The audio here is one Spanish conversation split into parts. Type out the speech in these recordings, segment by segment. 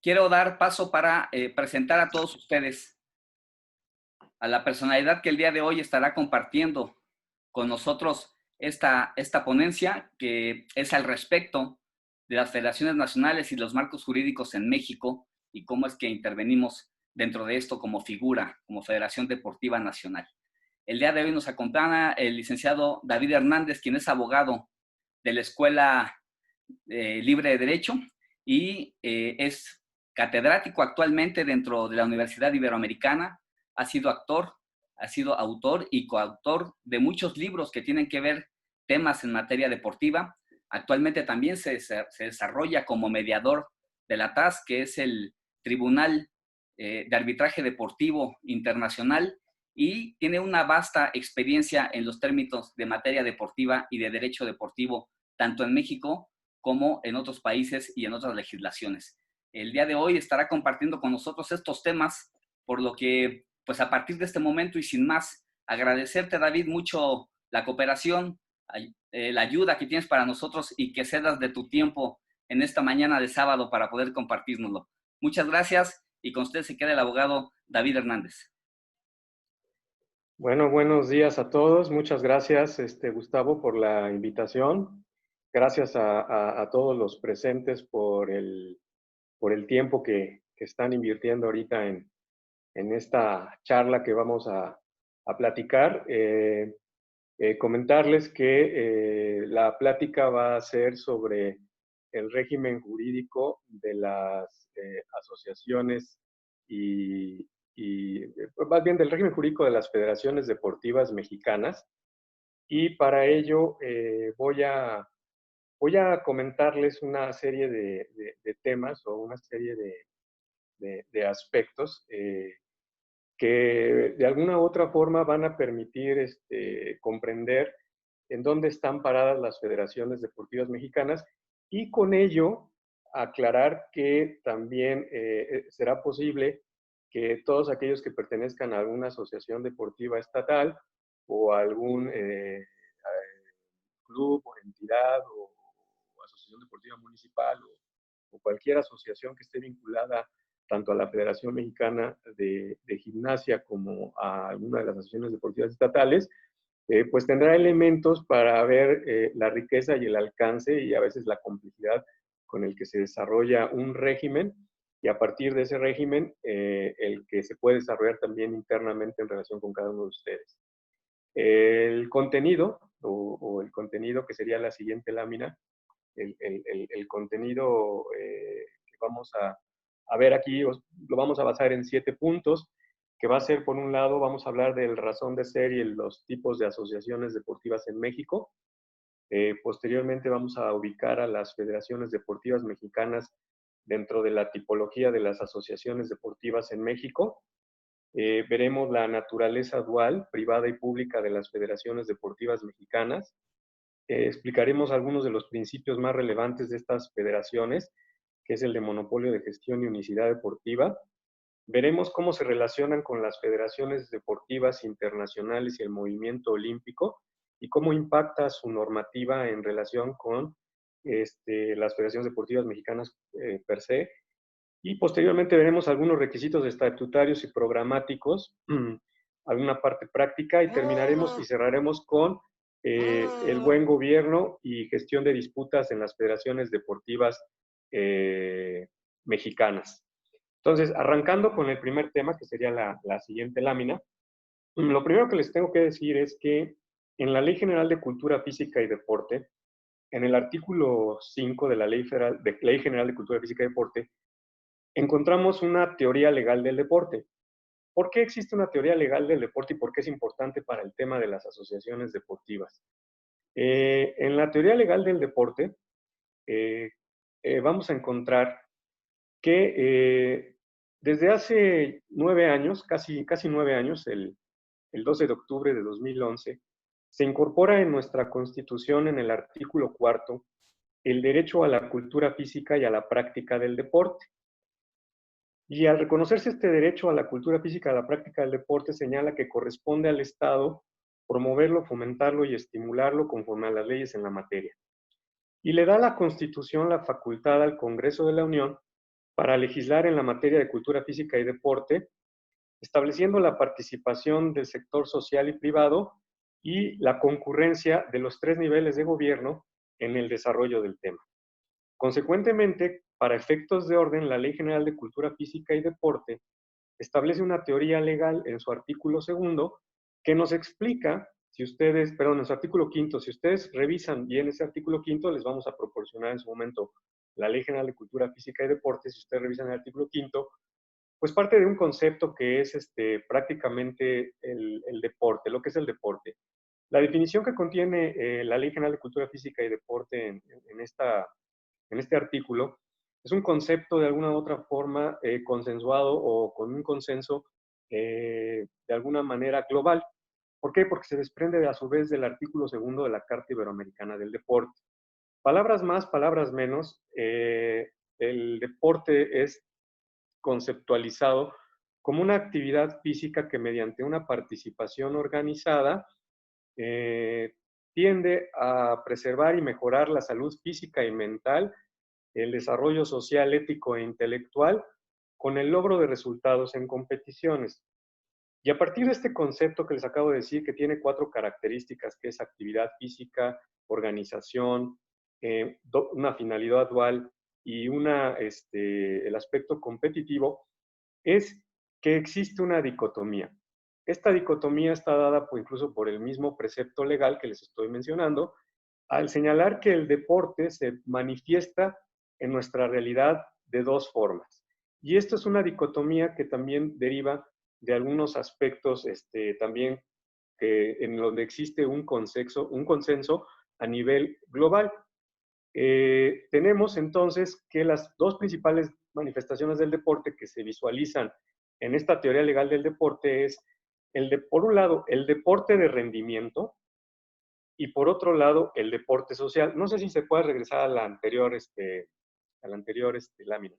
quiero dar paso para presentar a todos ustedes a la personalidad que el día de hoy estará compartiendo con nosotros esta ponencia, que es al respecto de las federaciones nacionales y los marcos jurídicos en México y cómo es que intervenimos dentro de esto como figura, como Federación Deportiva Nacional. El día de hoy nos acompaña el licenciado David Hernández, quien es abogado de la Escuela Libre de Derecho y es catedrático actualmente dentro de la Universidad Iberoamericana. Ha sido actor, ha sido autor y coautor de muchos libros que tienen que ver temas en materia deportiva. Actualmente también se desarrolla como mediador de la TAS, que es el Tribunal de Arbitraje Deportivo Internacional, y tiene una vasta experiencia en los términos de materia deportiva y de derecho deportivo, tanto en México como en otros países y en otras legislaciones. El día de hoy estará compartiendo con nosotros estos temas, por lo que, pues a partir de este momento y sin más, agradecerte, David, mucho la cooperación, la ayuda que tienes para nosotros y que cedas de tu tiempo en esta mañana de sábado para poder compartirnoslo. Muchas gracias y con usted se queda el abogado David Hernández. Bueno, buenos días a todos. Muchas gracias, Gustavo, por la invitación. Gracias a todos los presentes por el tiempo que están invirtiendo ahorita en esta charla que vamos a platicar. Comentarles que la plática va a ser sobre el régimen jurídico de las asociaciones y más bien del régimen jurídico de las federaciones deportivas mexicanas. Y para ello voy a comentarles una serie de temas o una serie de aspectos que de alguna u otra forma van a permitir comprender en dónde están paradas las federaciones deportivas mexicanas y con ello aclarar que también será posible que todos aquellos que pertenezcan a alguna asociación deportiva estatal o a algún club o entidad o asociación deportiva municipal o cualquier asociación que esté vinculada tanto a la Federación Mexicana de Gimnasia como a alguna de las asociaciones deportivas estatales, pues tendrá elementos para ver la riqueza y el alcance y a veces la complejidad con el que se desarrolla un régimen y a partir de ese régimen el que se puede desarrollar también internamente en relación con cada uno de ustedes. El contenido o el contenido que sería la siguiente lámina, el contenido que vamos a ver aquí lo vamos a basar en 7 puntos, que va a ser, por un lado, vamos a hablar del razón de ser y los tipos de asociaciones deportivas en México. Posteriormente vamos a ubicar a las federaciones deportivas mexicanas dentro de la tipología de las asociaciones deportivas en México. Veremos la naturaleza dual, privada y pública de las federaciones deportivas mexicanas. Explicaremos algunos de los principios más relevantes de estas federaciones, que es el de monopolio de gestión y unicidad deportiva. Veremos cómo se relacionan con las federaciones deportivas internacionales y el movimiento olímpico y cómo impacta su normativa en relación con las federaciones deportivas mexicanas per se. Y posteriormente veremos algunos requisitos estatutarios y programáticos, alguna parte práctica y terminaremos y cerraremos con el buen gobierno y gestión de disputas en las federaciones deportivas mexicanas. Entonces, arrancando con el primer tema, que sería la siguiente lámina, lo primero que les tengo que decir es que en la Ley General de Cultura Física y Deporte, en el artículo 5 de la Ley General de Cultura Física y Deporte, encontramos una teoría legal del deporte. ¿Por qué existe una teoría legal del deporte y por qué es importante para el tema de las asociaciones deportivas? En la teoría legal del deporte vamos a encontrar que desde hace 9 años, casi 9 años, el 12 de octubre de 2011, se incorpora en nuestra Constitución en el artículo 4 el derecho a la cultura física y a la práctica del deporte. Y al reconocerse este derecho a la cultura física y a la práctica del deporte, señala que corresponde al Estado promoverlo, fomentarlo y estimularlo conforme a las leyes en la materia. Y le da a la Constitución la facultad al Congreso de la Unión para legislar en la materia de cultura física y deporte, estableciendo la participación del sector social y privado y la concurrencia de los tres niveles de gobierno en el desarrollo del tema. Consecuentemente, para efectos de orden, la Ley General de Cultura Física y Deporte establece una teoría legal en su artículo segundo que nos explica, si ustedes, perdón, en su artículo quinto, si ustedes revisan bien ese artículo quinto, les vamos a proporcionar en su momento la Ley General de Cultura Física y Deporte. Si ustedes revisan el artículo quinto, pues parte de un concepto que es prácticamente el deporte, lo que es el deporte. La definición que contiene la Ley General de Cultura Física y Deporte en este artículo es un concepto de alguna u otra forma consensuado o con un consenso de alguna manera global. ¿Por qué? Porque se desprende a su vez del artículo segundo de la Carta Iberoamericana del Deporte. Palabras más, palabras menos, el deporte es conceptualizado como una actividad física que mediante una participación organizada eh, tiende a preservar y mejorar la salud física y mental, el desarrollo social, ético e intelectual, con el logro de resultados en competiciones. Y a partir de este concepto que les acabo de decir, que tiene 4 características, que es actividad física, organización, una finalidad dual y el aspecto competitivo, es que existe una dicotomía. Esta dicotomía está dada incluso por el mismo precepto legal que les estoy mencionando, al señalar que el deporte se manifiesta en nuestra realidad de dos formas. Y esto es una dicotomía que también deriva de algunos aspectos también en donde existe un consenso a nivel global. Tenemos entonces que las dos principales manifestaciones del deporte que se visualizan en esta teoría legal del deporte es, por un lado, el deporte de rendimiento y por otro lado, el deporte social. No sé si se puede regresar a la anterior, lámina.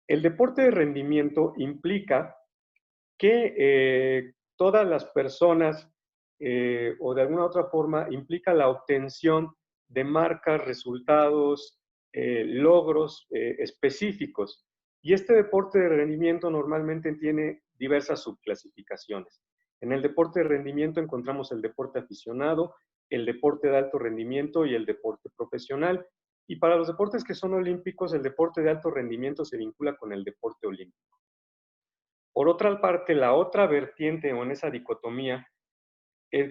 El deporte de rendimiento implica que todas las personas o de alguna otra forma implica la obtención de marcas, resultados, logros específicos. Y este deporte de rendimiento normalmente tiene diversas subclasificaciones. En el deporte de rendimiento encontramos el deporte aficionado, el deporte de alto rendimiento y el deporte profesional. Y para los deportes que son olímpicos, el deporte de alto rendimiento se vincula con el deporte olímpico. Por otra parte, la otra vertiente o en esa dicotomía,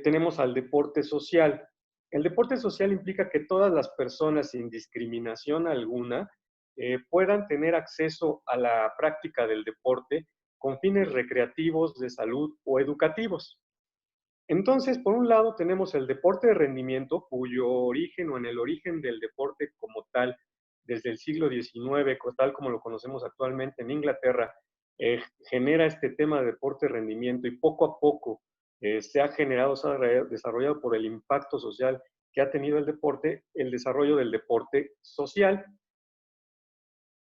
tenemos al deporte social. El deporte social implica que todas las personas, sin discriminación alguna, puedan tener acceso a la práctica del deporte con fines recreativos, de salud o educativos. Entonces, por un lado tenemos el deporte de rendimiento, cuyo origen o en el origen del deporte como tal, desde el siglo XIX, tal como lo conocemos actualmente en Inglaterra, genera este tema de deporte de rendimiento y poco a poco se ha desarrollado por el impacto social que ha tenido el deporte, el desarrollo del deporte social.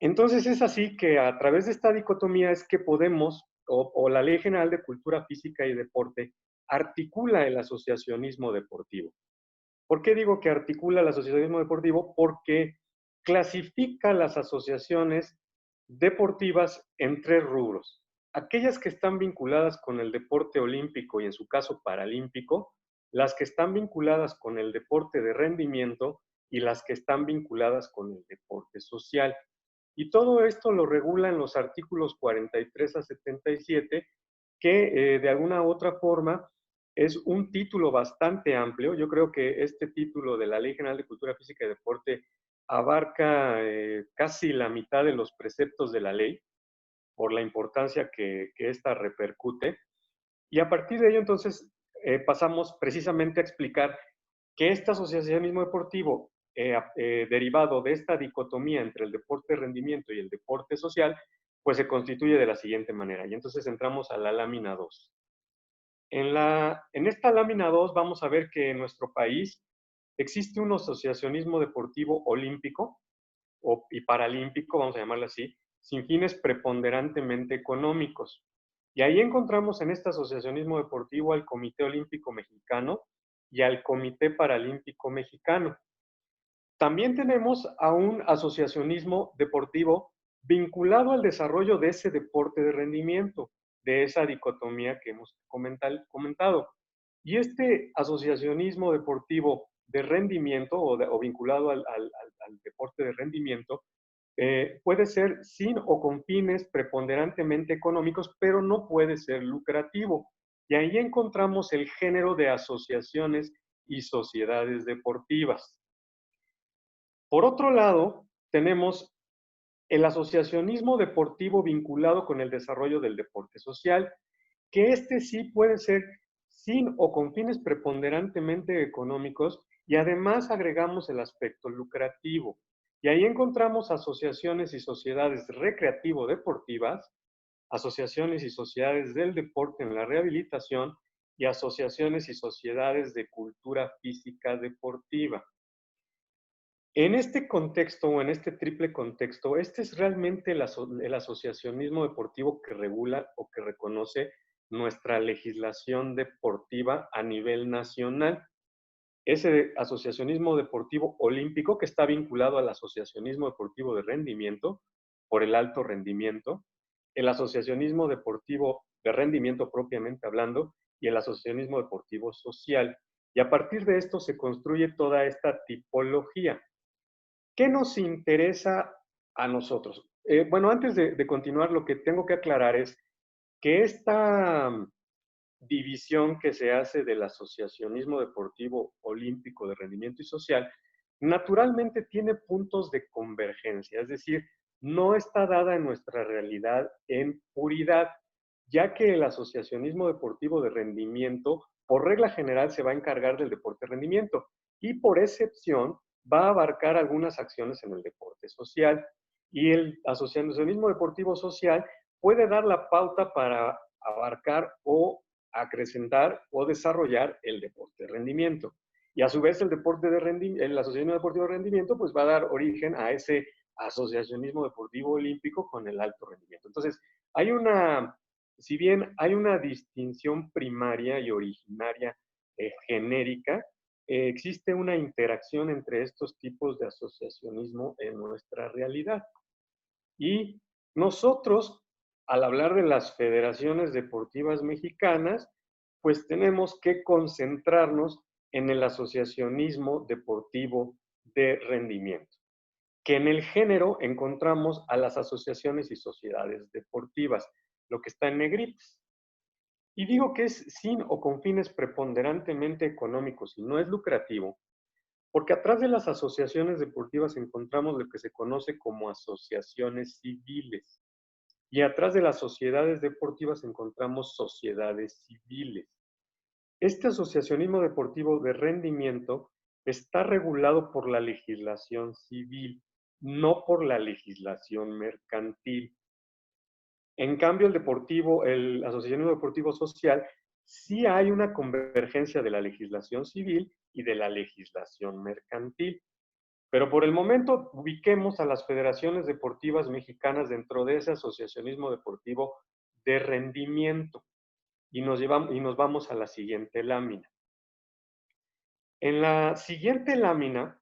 Entonces es así que a través de esta dicotomía es que podemos, o la Ley General de Cultura Física y Deporte, articula el asociacionismo deportivo. ¿Por qué digo que articula el asociacionismo deportivo? Porque clasifica las asociaciones deportivas en 3 rubros. Aquellas que están vinculadas con el deporte olímpico y en su caso paralímpico, las que están vinculadas con el deporte de rendimiento y las que están vinculadas con el deporte social. Y todo esto lo regulan los artículos 43 a 77, que de alguna u otra forma es un título bastante amplio. Yo creo que este título de la Ley General de Cultura Física y Deporte abarca casi la mitad de los preceptos de la ley por la importancia que esta repercute. Y a partir de ello, entonces, pasamos precisamente a explicar que este asociacionismo deportivo, derivado de esta dicotomía entre el deporte de rendimiento y el deporte social, pues se constituye de la siguiente manera. Y entonces entramos a la lámina 2. En esta lámina 2 vamos a ver que en nuestro país existe un asociacionismo deportivo olímpico y paralímpico, vamos a llamarlo así, sin fines preponderantemente económicos. Y ahí encontramos en este asociacionismo deportivo al Comité Olímpico Mexicano y al Comité Paralímpico Mexicano. También tenemos a un asociacionismo deportivo vinculado al desarrollo de ese deporte de rendimiento, de esa dicotomía que hemos comentado. Y este asociacionismo deportivo de rendimiento o vinculado al deporte de rendimiento puede ser sin o con fines preponderantemente económicos, pero no puede ser lucrativo. Y ahí encontramos el género de asociaciones y sociedades deportivas. Por otro lado, tenemos el asociacionismo deportivo vinculado con el desarrollo del deporte social, que este sí puede ser sin o con fines preponderantemente económicos y además agregamos el aspecto lucrativo. Y ahí encontramos asociaciones y sociedades recreativo-deportivas, asociaciones y sociedades del deporte en la rehabilitación y asociaciones y sociedades de cultura física deportiva. En este contexto o en este triple contexto, este es realmente el asociacionismo deportivo que regula o que reconoce nuestra legislación deportiva a nivel nacional. Ese asociacionismo deportivo olímpico que está vinculado al asociacionismo deportivo de rendimiento por el alto rendimiento, el asociacionismo deportivo de rendimiento propiamente hablando y el asociacionismo deportivo social. Y a partir de esto se construye toda esta tipología. ¿Qué nos interesa a nosotros? Bueno, antes de continuar, lo que tengo que aclarar es que esta división que se hace del asociacionismo deportivo olímpico de rendimiento y social, naturalmente tiene puntos de convergencia, es decir, no está dada en nuestra realidad en puridad, ya que el asociacionismo deportivo de rendimiento, por regla general, se va a encargar del deporte de rendimiento y por excepción va a abarcar algunas acciones en el deporte social. Y el asociacionismo deportivo social puede dar la pauta para abarcar o acrecentar o desarrollar el deporte de rendimiento. Y a su vez el asociacionismo deportivo de rendimiento pues va a dar origen a ese asociacionismo deportivo olímpico con el alto rendimiento. Entonces, si bien hay una distinción primaria y originaria genérica, existe una interacción entre estos tipos de asociacionismo en nuestra realidad. Y nosotros, al hablar de las federaciones deportivas mexicanas, pues tenemos que concentrarnos en el asociacionismo deportivo de rendimiento, que en el género encontramos a las asociaciones y sociedades deportivas, lo que está en negritas. Y digo que es sin o con fines preponderantemente económicos y no es lucrativo, porque atrás de las asociaciones deportivas encontramos lo que se conoce como asociaciones civiles. Y atrás de las sociedades deportivas encontramos sociedades civiles. Este asociacionismo deportivo de rendimiento está regulado por la legislación civil, no por la legislación mercantil. En cambio, el asociacionismo deportivo social, sí hay una convergencia de la legislación civil y de la legislación mercantil. Pero por el momento ubiquemos a las federaciones deportivas mexicanas dentro de ese asociacionismo deportivo de rendimiento y nos vamos a la siguiente lámina. En la siguiente lámina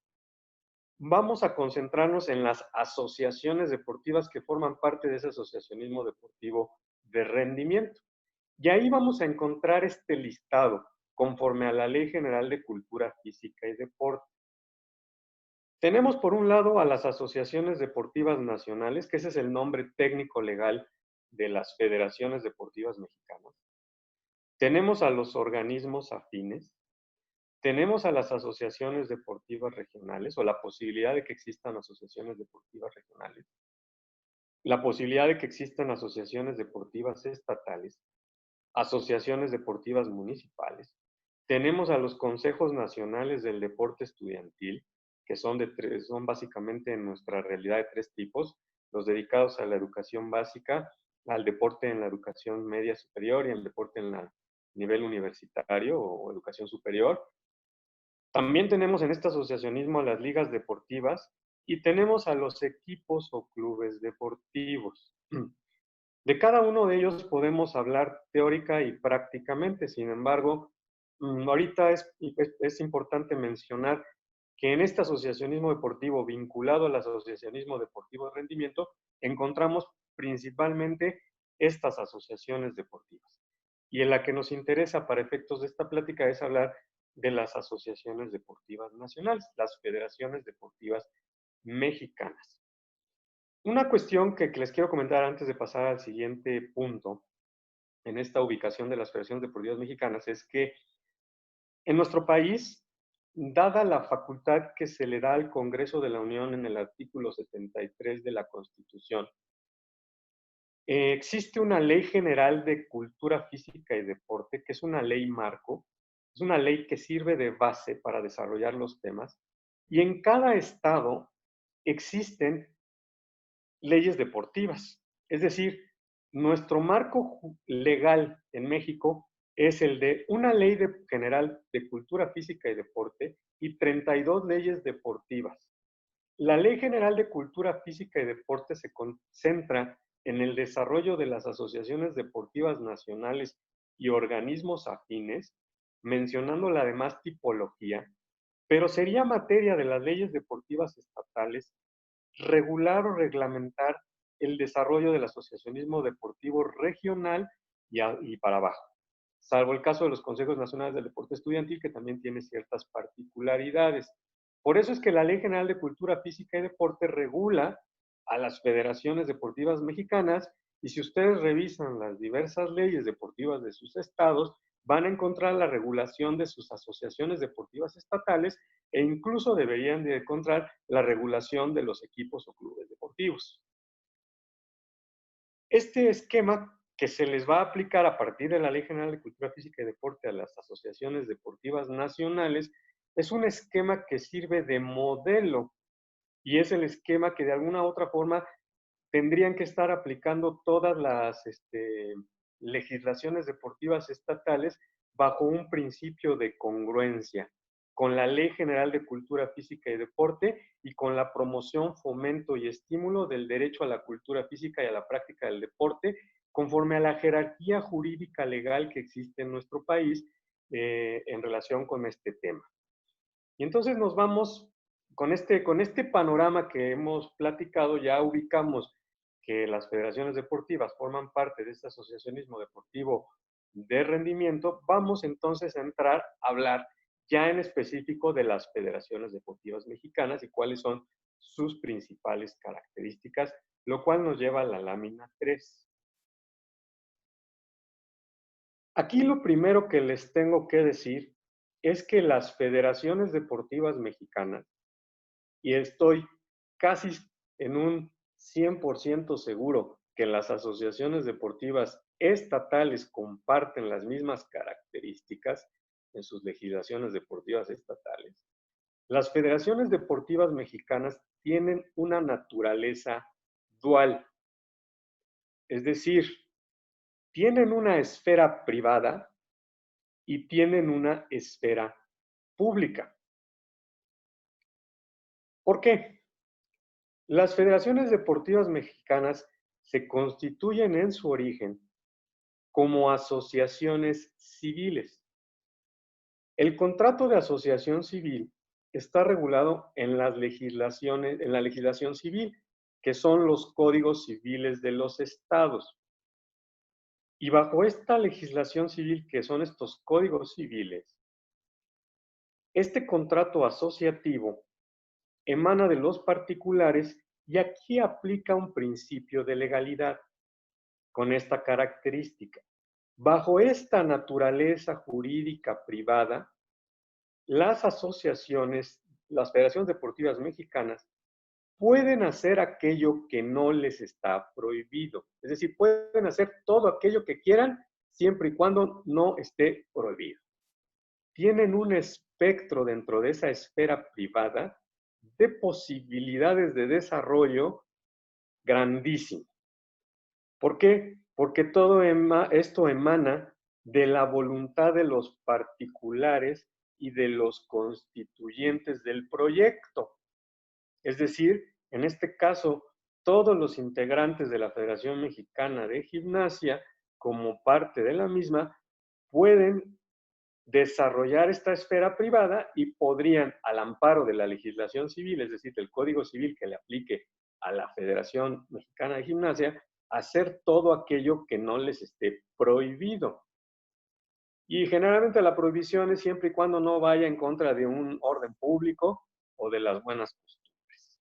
vamos a concentrarnos en las asociaciones deportivas que forman parte de ese asociacionismo deportivo de rendimiento. Y ahí vamos a encontrar este listado conforme a la Ley General de Cultura Física y Deporte. Tenemos por un lado a las asociaciones deportivas nacionales, que ese es el nombre técnico legal de las federaciones deportivas mexicanas. Tenemos a los organismos afines. Tenemos a las asociaciones deportivas regionales o la posibilidad de que existan asociaciones deportivas regionales. La posibilidad de que existan asociaciones deportivas estatales, asociaciones deportivas municipales. Tenemos a los consejos nacionales del deporte estudiantil, que son básicamente en nuestra realidad de tres tipos, los dedicados a la educación básica, al deporte en la educación media superior y al deporte en el nivel universitario o educación superior. También tenemos en este asociacionismo a las ligas deportivas y tenemos a los equipos o clubes deportivos. De cada uno de ellos podemos hablar teórica y prácticamente, sin embargo, ahorita es importante mencionar que en este asociacionismo deportivo vinculado al asociacionismo deportivo de rendimiento encontramos principalmente estas asociaciones deportivas. Y en la que nos interesa para efectos de esta plática es hablar de las asociaciones deportivas nacionales, las federaciones deportivas mexicanas. Una cuestión que les quiero comentar antes de pasar al siguiente punto en esta ubicación de las federaciones deportivas mexicanas es que en nuestro país, dada la facultad que se le da al Congreso de la Unión en el artículo 73 de la Constitución, existe una Ley General de Cultura Física y Deporte, que es una ley marco, es una ley que sirve de base para desarrollar los temas, y en cada estado existen leyes deportivas. Es decir, nuestro marco legal en México es el de una ley general de cultura física y deporte y 32 leyes deportivas. La Ley General de Cultura Física y Deporte se concentra en el desarrollo de las asociaciones deportivas nacionales y organismos afines, mencionando la demás tipología, pero sería materia de las leyes deportivas estatales regular o reglamentar el desarrollo del asociacionismo deportivo regional y para abajo, salvo el caso de los Consejos Nacionales del Deporte Estudiantil, que también tiene ciertas particularidades. Por eso es que la Ley General de Cultura Física y Deporte regula a las federaciones deportivas mexicanas, y si ustedes revisan las diversas leyes deportivas de sus estados, van a encontrar la regulación de sus asociaciones deportivas estatales e incluso deberían de encontrar la regulación de los equipos o clubes deportivos. Este esquema que se les va a aplicar a partir de la Ley General de Cultura Física y Deporte a las asociaciones deportivas nacionales es un esquema que sirve de modelo y es el esquema que de alguna u otra forma tendrían que estar aplicando todas las legislaciones deportivas estatales bajo un principio de congruencia con la Ley General de Cultura Física y Deporte y con la promoción, fomento y estímulo del derecho a la cultura física y a la práctica del deporte, conforme a la jerarquía jurídica legal que existe en nuestro país en relación con este tema. Y entonces nos vamos con este panorama que hemos platicado, ya ubicamos que las federaciones deportivas forman parte de este asociacionismo deportivo de rendimiento. Vamos entonces a entrar a hablar ya en específico de las federaciones deportivas mexicanas y cuáles son sus principales características, lo cual nos lleva a la lámina 3. Aquí lo primero que les tengo que decir es que las federaciones deportivas mexicanas, y estoy casi en un 100% seguro que las asociaciones deportivas estatales comparten las mismas características en sus legislaciones deportivas estatales. Las federaciones deportivas mexicanas tienen una naturaleza dual, es decir, tienen una esfera privada y tienen una esfera pública. ¿Por qué? Las federaciones deportivas mexicanas se constituyen en su origen como asociaciones civiles. El contrato de asociación civil está regulado en la legislación civil, que son los códigos civiles de los estados. Y bajo esta legislación civil, que son estos códigos civiles, este contrato asociativo emana de los particulares y aquí aplica un principio de legalidad con esta característica. Bajo esta naturaleza jurídica privada, las asociaciones, las federaciones deportivas mexicanas, pueden hacer aquello que no les está prohibido. Es decir, pueden hacer todo aquello que quieran siempre y cuando no esté prohibido. Tienen un espectro dentro de esa esfera privada de posibilidades de desarrollo grandísimo. ¿Por qué? Porque todo esto emana de la voluntad de los particulares y de los constituyentes del proyecto. Es decir, en este caso, todos los integrantes de la Federación Mexicana de Gimnasia, como parte de la misma, pueden desarrollar esta esfera privada y podrían, al amparo de la legislación civil, es decir, del Código Civil que le aplique a la Federación Mexicana de Gimnasia, hacer todo aquello que no les esté prohibido. Y generalmente la prohibición es siempre y cuando no vaya en contra de un orden público o de las buenas costumbres.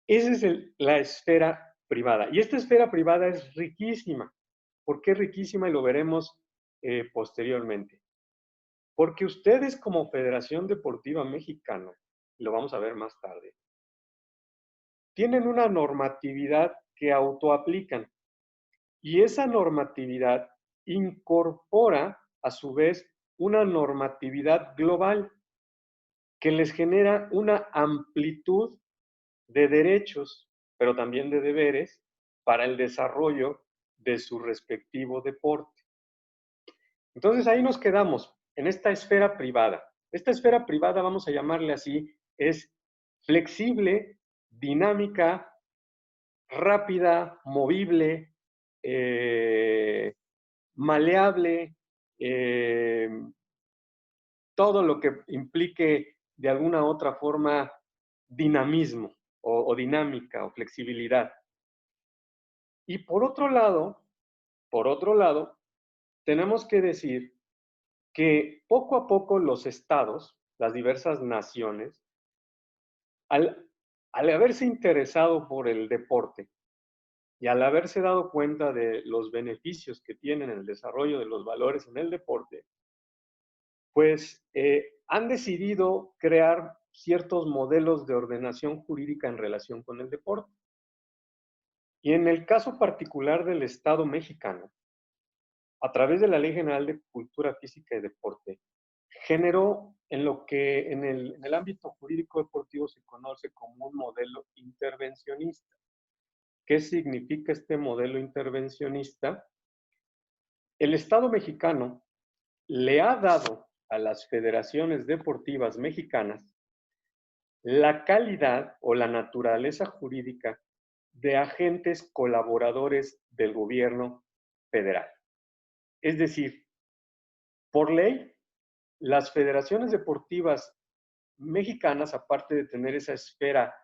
Esa es la esfera privada. Y esta esfera privada es riquísima. ¿Por qué riquísima? Y lo veremos posteriormente. Porque ustedes como Federación Deportiva Mexicana, lo vamos a ver más tarde, tienen una normatividad que autoaplican. Y esa normatividad incorpora, a su vez, una normatividad global que les genera una amplitud de derechos, pero también de deberes para el desarrollo de su respectivo deporte. Entonces ahí nos quedamos, en esta esfera privada. Esta esfera privada, vamos a llamarle así, es flexible, dinámica, rápida, movible, maleable, todo lo que implique de alguna otra forma dinamismo o dinámica o flexibilidad. Y por otro lado, tenemos que decir que poco a poco los estados, las diversas naciones, al haberse interesado por el deporte y al haberse dado cuenta de los beneficios que tienen el desarrollo de los valores en el deporte, pues han decidido crear ciertos modelos de ordenación jurídica en relación con el deporte. Y en el caso particular del Estado mexicano, a través de la Ley General de Cultura Física y Deporte, generó en lo que en el ámbito jurídico deportivo se conoce como un modelo intervencionista. ¿Qué significa este modelo intervencionista? El Estado mexicano le ha dado a las federaciones deportivas mexicanas la calidad o la naturaleza jurídica de agentes colaboradores del gobierno federal. Es decir, por ley, las federaciones deportivas mexicanas, aparte de tener esa esfera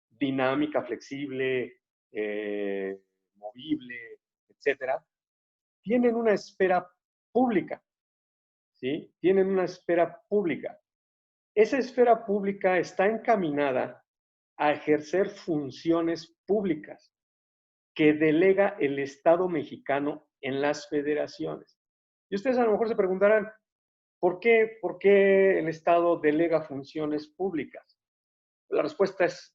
dinámica, flexible, movible, etcétera, tienen una esfera pública, ¿sí? Tienen una esfera pública. Esa esfera pública está encaminada a ejercer funciones públicas que delega el Estado mexicano en las federaciones. Y ustedes a lo mejor se preguntarán, ¿por qué el Estado delega funciones públicas? La respuesta es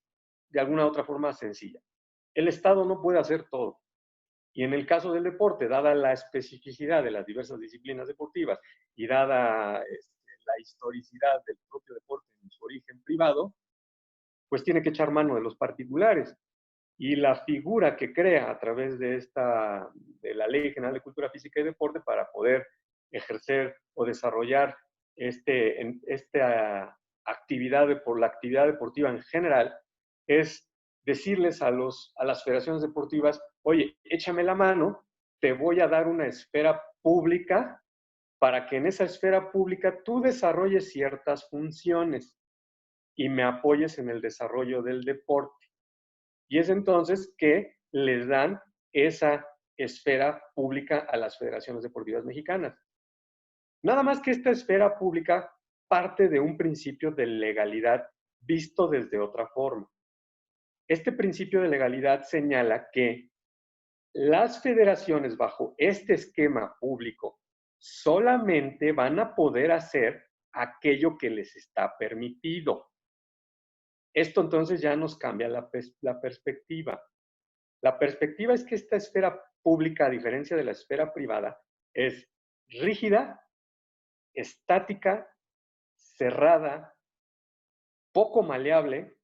de alguna otra forma sencilla. El Estado no puede hacer todo. Y en el caso del deporte, dada la especificidad de las diversas disciplinas deportivas y dada la historicidad del propio deporte en su origen privado, pues tiene que echar mano de los particulares. Y la figura que crea a través de la Ley General de Cultura Física y Deporte para poder ejercer o desarrollar esta actividad por la actividad deportiva en general es decirles a las federaciones deportivas, oye, échame la mano, te voy a dar una esfera pública para que en esa esfera pública tú desarrolles ciertas funciones y me apoyes en el desarrollo del deporte. Y es entonces que les dan esa esfera pública a las federaciones deportivas mexicanas. Nada más que esta esfera pública parte de un principio de legalidad visto desde otra forma. Este principio de legalidad señala que las federaciones bajo este esquema público solamente van a poder hacer aquello que les está permitido. Esto entonces ya nos cambia la perspectiva. La perspectiva es que esta esfera pública, a diferencia de la esfera privada, es rígida, estática, cerrada, poco maleable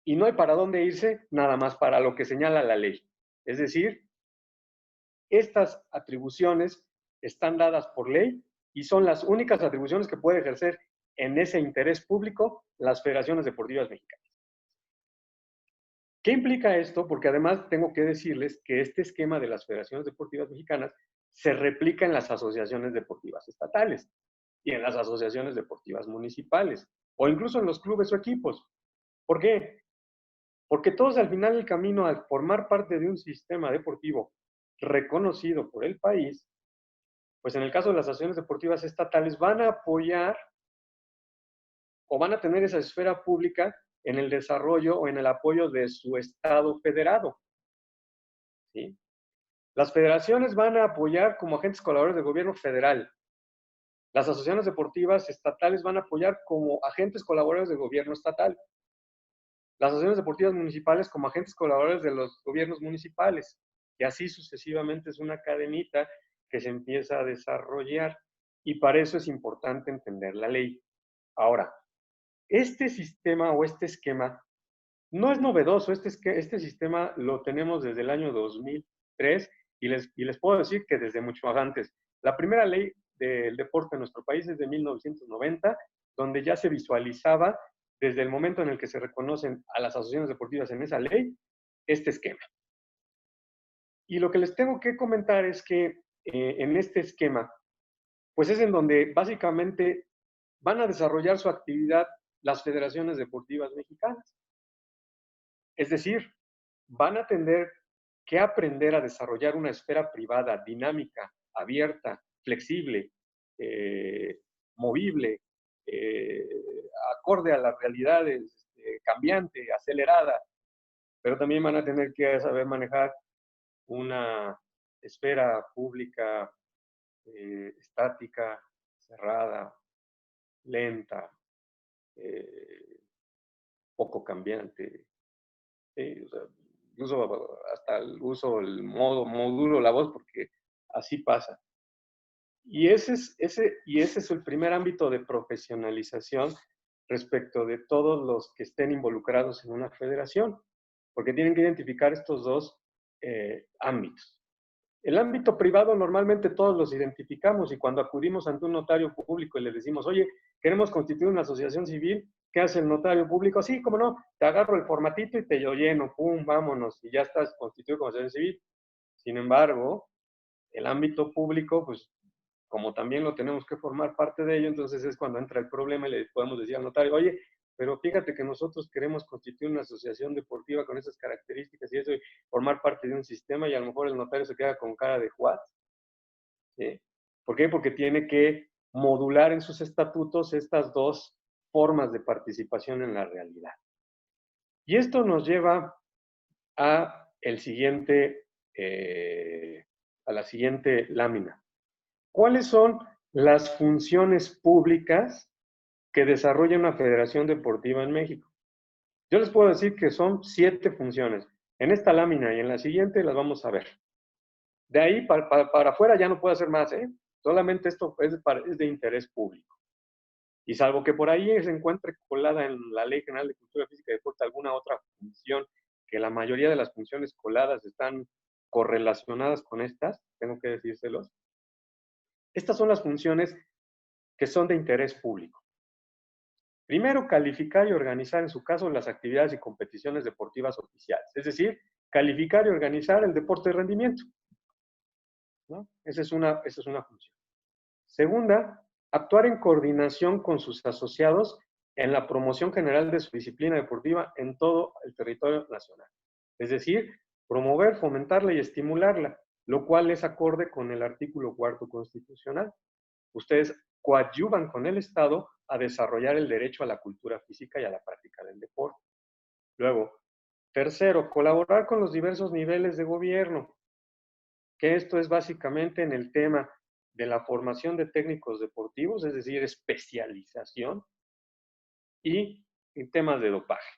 y no hay para dónde irse nada más para lo que señala la ley. Es decir, estas atribuciones están dadas por ley y son las únicas atribuciones que puede ejercer en ese interés público las federaciones deportivas mexicanas. ¿Qué implica esto? Porque además tengo que decirles que este esquema de las federaciones deportivas mexicanas se replica en las asociaciones deportivas estatales y en las asociaciones deportivas municipales, o incluso en los clubes o equipos. ¿Por qué? Porque todos al final del camino, al formar parte de un sistema deportivo reconocido por el país, pues en el caso de las asociaciones deportivas estatales van a apoyar o van a tener esa esfera pública en el desarrollo o en el apoyo de su estado federado, ¿sí? Las federaciones van a apoyar como agentes colaboradores del gobierno federal. Las asociaciones deportivas estatales van a apoyar como agentes colaboradores del gobierno estatal. Las asociaciones deportivas municipales como agentes colaboradores de los gobiernos municipales. Y así sucesivamente es una cadenita que se empieza a desarrollar. Y para eso es importante entender la ley. Ahora, este sistema o este esquema no es novedoso. Este sistema lo tenemos desde el año 2003 y les puedo decir que desde mucho más antes. La primera ley del deporte en nuestro país es de 1990, donde ya se visualizaba desde el momento en el que se reconocen a las asociaciones deportivas en esa ley, este esquema. Y lo que les tengo que comentar es que en este esquema, pues es en donde básicamente van a desarrollar su actividad las federaciones deportivas mexicanas. Es decir, van a tener que aprender a desarrollar una esfera privada dinámica, abierta, flexible, movible, acorde a las realidades, cambiante, acelerada, pero también van a tener que saber manejar una esfera pública estática, cerrada, lenta, poco cambiante, o sea, incluso hasta uso el modulo la voz porque así pasa. Y ese es el primer ámbito de profesionalización respecto de todos los que estén involucrados en una federación, porque tienen que identificar estos dos ámbitos. El ámbito privado normalmente todos los identificamos y cuando acudimos ante un notario público y le decimos, oye, queremos constituir una asociación civil, ¿qué hace el notario público? Sí, cómo no, te agarro el formatito y te lo lleno, pum, vámonos, y ya estás constituido como asociación civil. Sin embargo, el ámbito público, pues como también lo tenemos que formar parte de ello, entonces es cuando entra el problema y le podemos decir al notario, oye, pero fíjate que nosotros queremos constituir una asociación deportiva con esas características y eso, y formar parte de un sistema, y a lo mejor el notario se queda con cara de what, ¿sí? ¿Por qué? Porque tiene que modular en sus estatutos estas dos formas de participación en la realidad. Y esto nos lleva a a la siguiente lámina. ¿Cuáles son las funciones públicas que desarrolla una federación deportiva en México? Yo les puedo decir que son 7 funciones. En esta lámina y en la siguiente las vamos a ver. De ahí para afuera ya no puedo hacer más, ¿eh? Solamente esto es de interés público. Y salvo que por ahí se encuentre colada en la Ley General de Cultura Física y Deporte alguna otra función, que la mayoría de las funciones coladas están correlacionadas con estas, tengo que decírselos. Estas son las funciones que son de interés público. Primero, calificar y organizar, en su caso, las actividades y competiciones deportivas oficiales. Es decir, calificar y organizar el deporte de rendimiento, ¿no? Esa es una función. Segunda, actuar en coordinación con sus asociados en la promoción general de su disciplina deportiva en todo el territorio nacional. Es decir, promover, fomentarla y estimularla, lo cual es acorde con el artículo 4º constitucional. Ustedes coadyuvan con el Estado a desarrollar el derecho a la cultura física y a la práctica del deporte. Luego, tercero, colaborar con los diversos niveles de gobierno, que esto es básicamente en el tema de la formación de técnicos deportivos, es decir, especialización, y en temas de dopaje.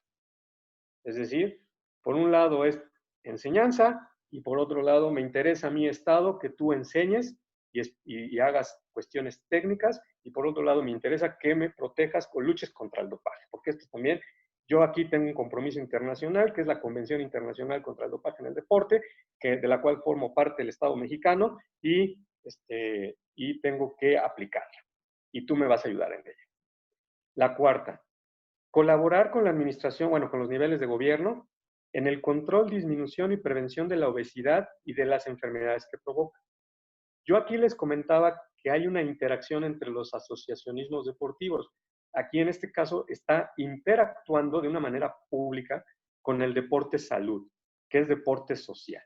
Es decir, por un lado es enseñanza y por otro lado me interesa a mi Estado que tú enseñes y hagas cuestiones técnicas, y por otro lado me interesa que me protejas o luches contra el dopaje, porque esto también, yo aquí tengo un compromiso internacional, que es la Convención Internacional contra el Dopaje en el Deporte, de la cual formo parte el Estado mexicano, y tengo que aplicarla, y tú me vas a ayudar en ella. La cuarta, colaborar con la administración, bueno, con los niveles de gobierno, en el control, disminución y prevención de la obesidad y de las enfermedades que provoca. Yo aquí les comentaba que hay una interacción entre los asociacionismos deportivos. Aquí en este caso está interactuando de una manera pública con el deporte salud, que es deporte social.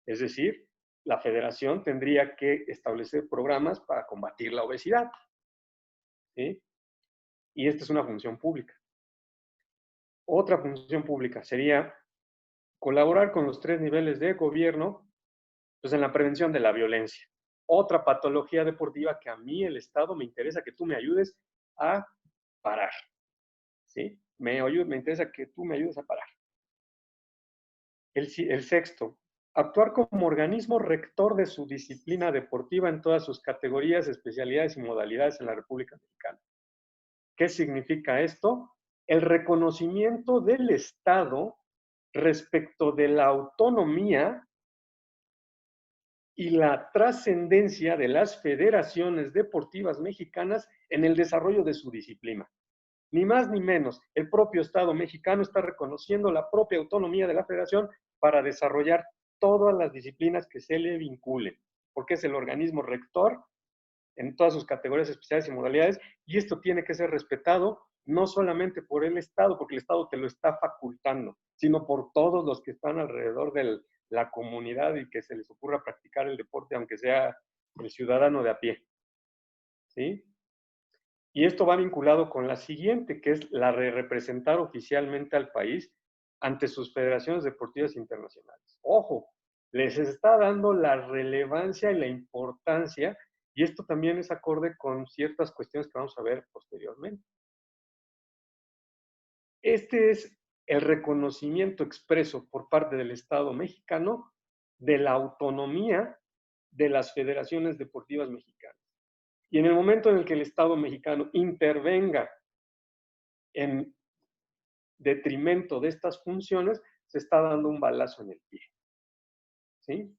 Es decir, la federación tendría que establecer programas para combatir la obesidad, ¿sí? Y esta es una función pública. Otra función pública sería colaborar con los 3 niveles de gobierno, pues en la prevención de la violencia. Otra patología deportiva que a mí el Estado me interesa que tú me ayudes a parar, ¿sí? Me interesa que tú me ayudes a parar. El sexto, actuar como organismo rector de su disciplina deportiva en todas sus categorías, especialidades y modalidades en la República Mexicana. ¿Qué significa esto? El reconocimiento del Estado respecto de la autonomía y la trascendencia de las federaciones deportivas mexicanas en el desarrollo de su disciplina. Ni más ni menos, el propio Estado mexicano está reconociendo la propia autonomía de la federación para desarrollar todas las disciplinas que se le vinculen, porque es el organismo rector en todas sus categorías especiales y modalidades, y esto tiene que ser respetado no solamente por el Estado, porque el Estado te lo está facultando, sino por todos los que están alrededor de la comunidad y que se les ocurra practicar el deporte, aunque sea el ciudadano de a pie. ¿Sí? Y esto va vinculado con la siguiente, que es la de representar oficialmente al país ante sus federaciones deportivas internacionales. Ojo, les está dando la relevancia y la importancia, y esto también es acorde con ciertas cuestiones que vamos a ver posteriormente. Este es el reconocimiento expreso por parte del Estado mexicano de la autonomía de las federaciones deportivas mexicanas. Y en el momento en el que el Estado mexicano intervenga en detrimento de estas funciones, se está dando un balazo en el pie. ¿Sí?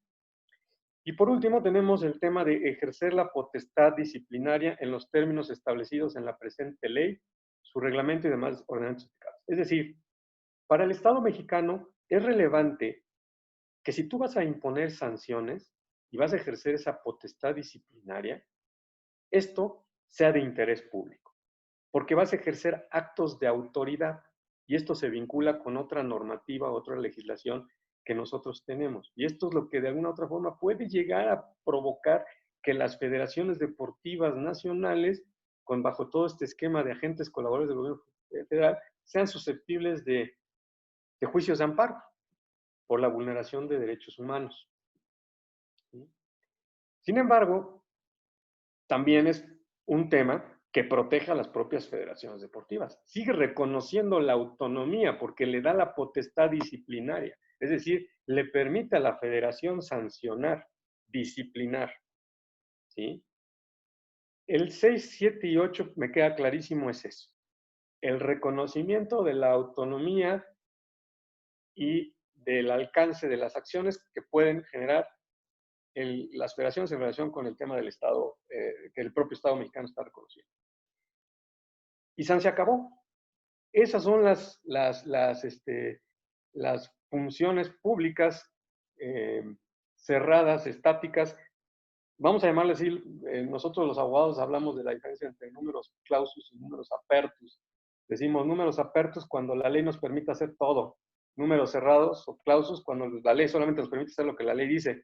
Y por último tenemos el tema de ejercer la potestad disciplinaria en los términos establecidos en la presente ley, su reglamento y demás ordenamientos aplicables. Es decir, para el Estado mexicano es relevante que si tú vas a imponer sanciones y vas a ejercer esa potestad disciplinaria, esto sea de interés público, porque vas a ejercer actos de autoridad y esto se vincula con otra normativa, otra legislación que nosotros tenemos. Y esto es lo que de alguna u otra forma puede llegar a provocar que las federaciones deportivas nacionales, bajo todo este esquema de agentes colaboradores del gobierno federal, sean susceptibles de juicios de amparo por la vulneración de derechos humanos. ¿Sí? Sin embargo, también es un tema que proteja a las propias federaciones deportivas. Sigue reconociendo la autonomía porque le da la potestad disciplinaria. Es decir, le permite a la federación sancionar, disciplinar. ¿Sí? El 6, 7 y 8 me queda clarísimo es eso. El reconocimiento de la autonomía y del alcance de las acciones que pueden generar las federaciones en relación con el tema del Estado, que el propio Estado mexicano está reconociendo. Y se acabó. Esas son las funciones públicas cerradas, estáticas. Vamos a llamarle así, nosotros los abogados hablamos de la diferencia entre números clausus y números apertus. Decimos números apertus cuando la ley nos permite hacer todo. Números cerrados o clausus cuando la ley solamente nos permite hacer lo que la ley dice.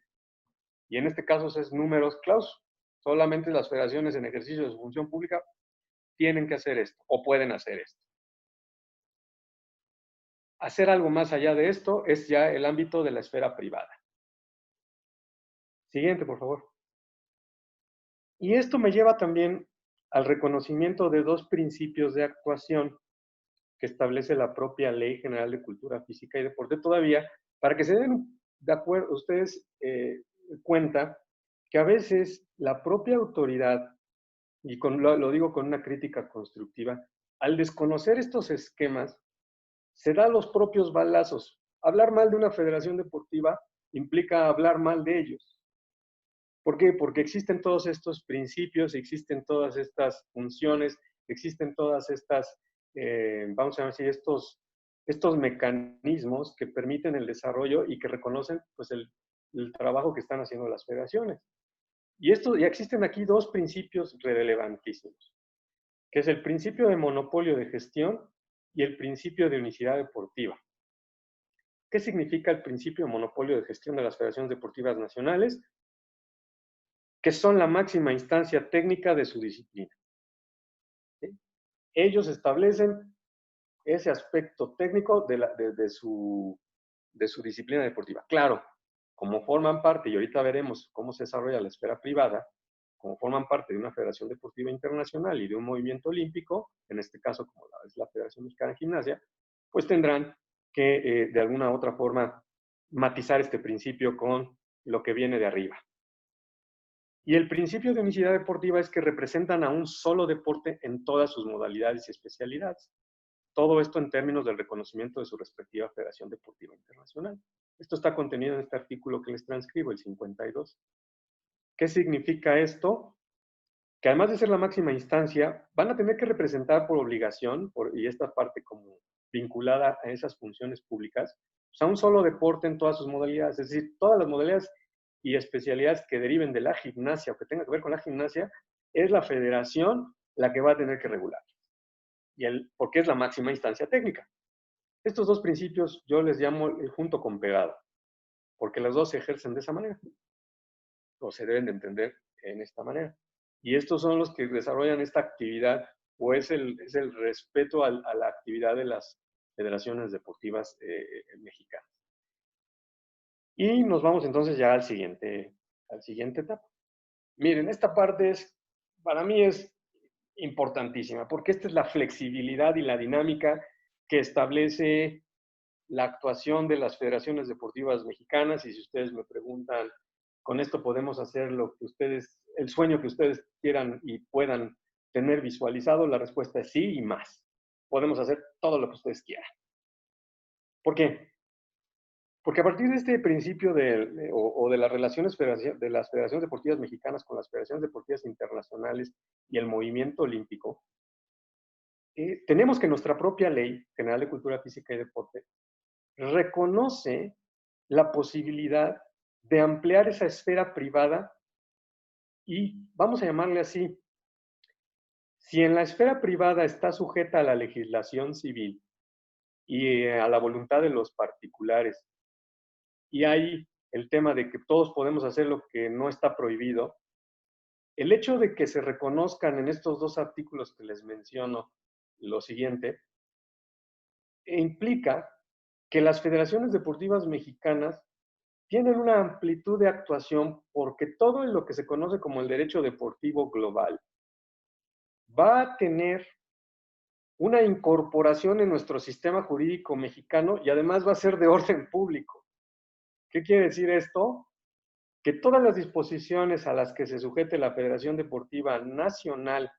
Y en este caso es números clausus. Solamente las federaciones en ejercicio de su función pública tienen que hacer esto o pueden hacer esto. Hacer algo más allá de esto es ya el ámbito de la esfera privada. Siguiente, por favor. Y esto me lleva también al reconocimiento de dos principios de actuación que establece la propia Ley General de Cultura Física y Deporte todavía, para que se den de acuerdo ustedes cuenta que a veces la propia autoridad, y lo digo con una crítica constructiva, al desconocer estos esquemas, se da los propios balazos. Hablar mal de una federación deportiva implica hablar mal de ellos. ¿Por qué? Porque existen todos estos principios, existen todas estas funciones, existen todas estas, vamos a decir, estos mecanismos que permiten el desarrollo y que reconocen pues, el trabajo que están haciendo las federaciones. Y existen aquí dos principios relevantísimos, que es el principio de monopolio de gestión y el principio de unicidad deportiva. ¿Qué significa el principio de monopolio de gestión de las federaciones deportivas nacionales? Que son la máxima instancia técnica de su disciplina. ¿Sí? Ellos establecen ese aspecto técnico de su disciplina deportiva. Claro, como forman parte, y ahorita veremos cómo se desarrolla la esfera privada, como forman parte de una federación deportiva internacional y de un movimiento olímpico, en este caso como es la Federación Mexicana de Gimnasia, pues tendrán que de alguna u otra forma matizar este principio con lo que viene de arriba. Y el principio de unicidad deportiva es que representan a un solo deporte en todas sus modalidades y especialidades. Todo esto en términos del reconocimiento de su respectiva Federación Deportiva Internacional. Esto está contenido en este artículo que les transcribo, el 52. ¿Qué significa esto? Que además de ser la máxima instancia, van a tener que representar por obligación, y esta parte como vinculada a esas funciones públicas, pues a un solo deporte en todas sus modalidades, es decir, todas las modalidades y especialidades que deriven de la gimnasia o que tengan que ver con la gimnasia, es la federación la que va a tener que regular, porque es la máxima instancia técnica. Estos dos principios yo les llamo el junto con pegado, porque los dos se ejercen de esa manera, o se deben de entender en esta manera. Y estos son los que desarrollan esta actividad, o es el respeto a la actividad de las federaciones deportivas mexicanas. Y nos vamos entonces ya al siguiente etapa. Miren, esta parte para mí es importantísima, porque esta es la flexibilidad y la dinámica que establece la actuación de las federaciones deportivas mexicanas. Y si ustedes me preguntan, ¿con esto podemos hacer el sueño que ustedes quieran y puedan tener visualizado? La respuesta es sí y más. Podemos hacer todo lo que ustedes quieran. ¿Por qué? Porque a partir de este principio de las relaciones de las federaciones deportivas mexicanas con las federaciones deportivas internacionales y el movimiento olímpico, tenemos que nuestra propia Ley General de Cultura Física y Deporte reconoce la posibilidad de ampliar esa esfera privada y vamos a llamarle así, si en la esfera privada está sujeta a la legislación civil y a la voluntad de los particulares, y hay el tema de que todos podemos hacer lo que no está prohibido, el hecho de que se reconozcan en estos dos artículos que les menciono lo siguiente, implica que las federaciones deportivas mexicanas tienen una amplitud de actuación porque todo lo que se conoce como el derecho deportivo global va a tener una incorporación en nuestro sistema jurídico mexicano y además va a ser de orden público. ¿Qué quiere decir esto? Que todas las disposiciones a las que se sujete la Federación Deportiva Nacional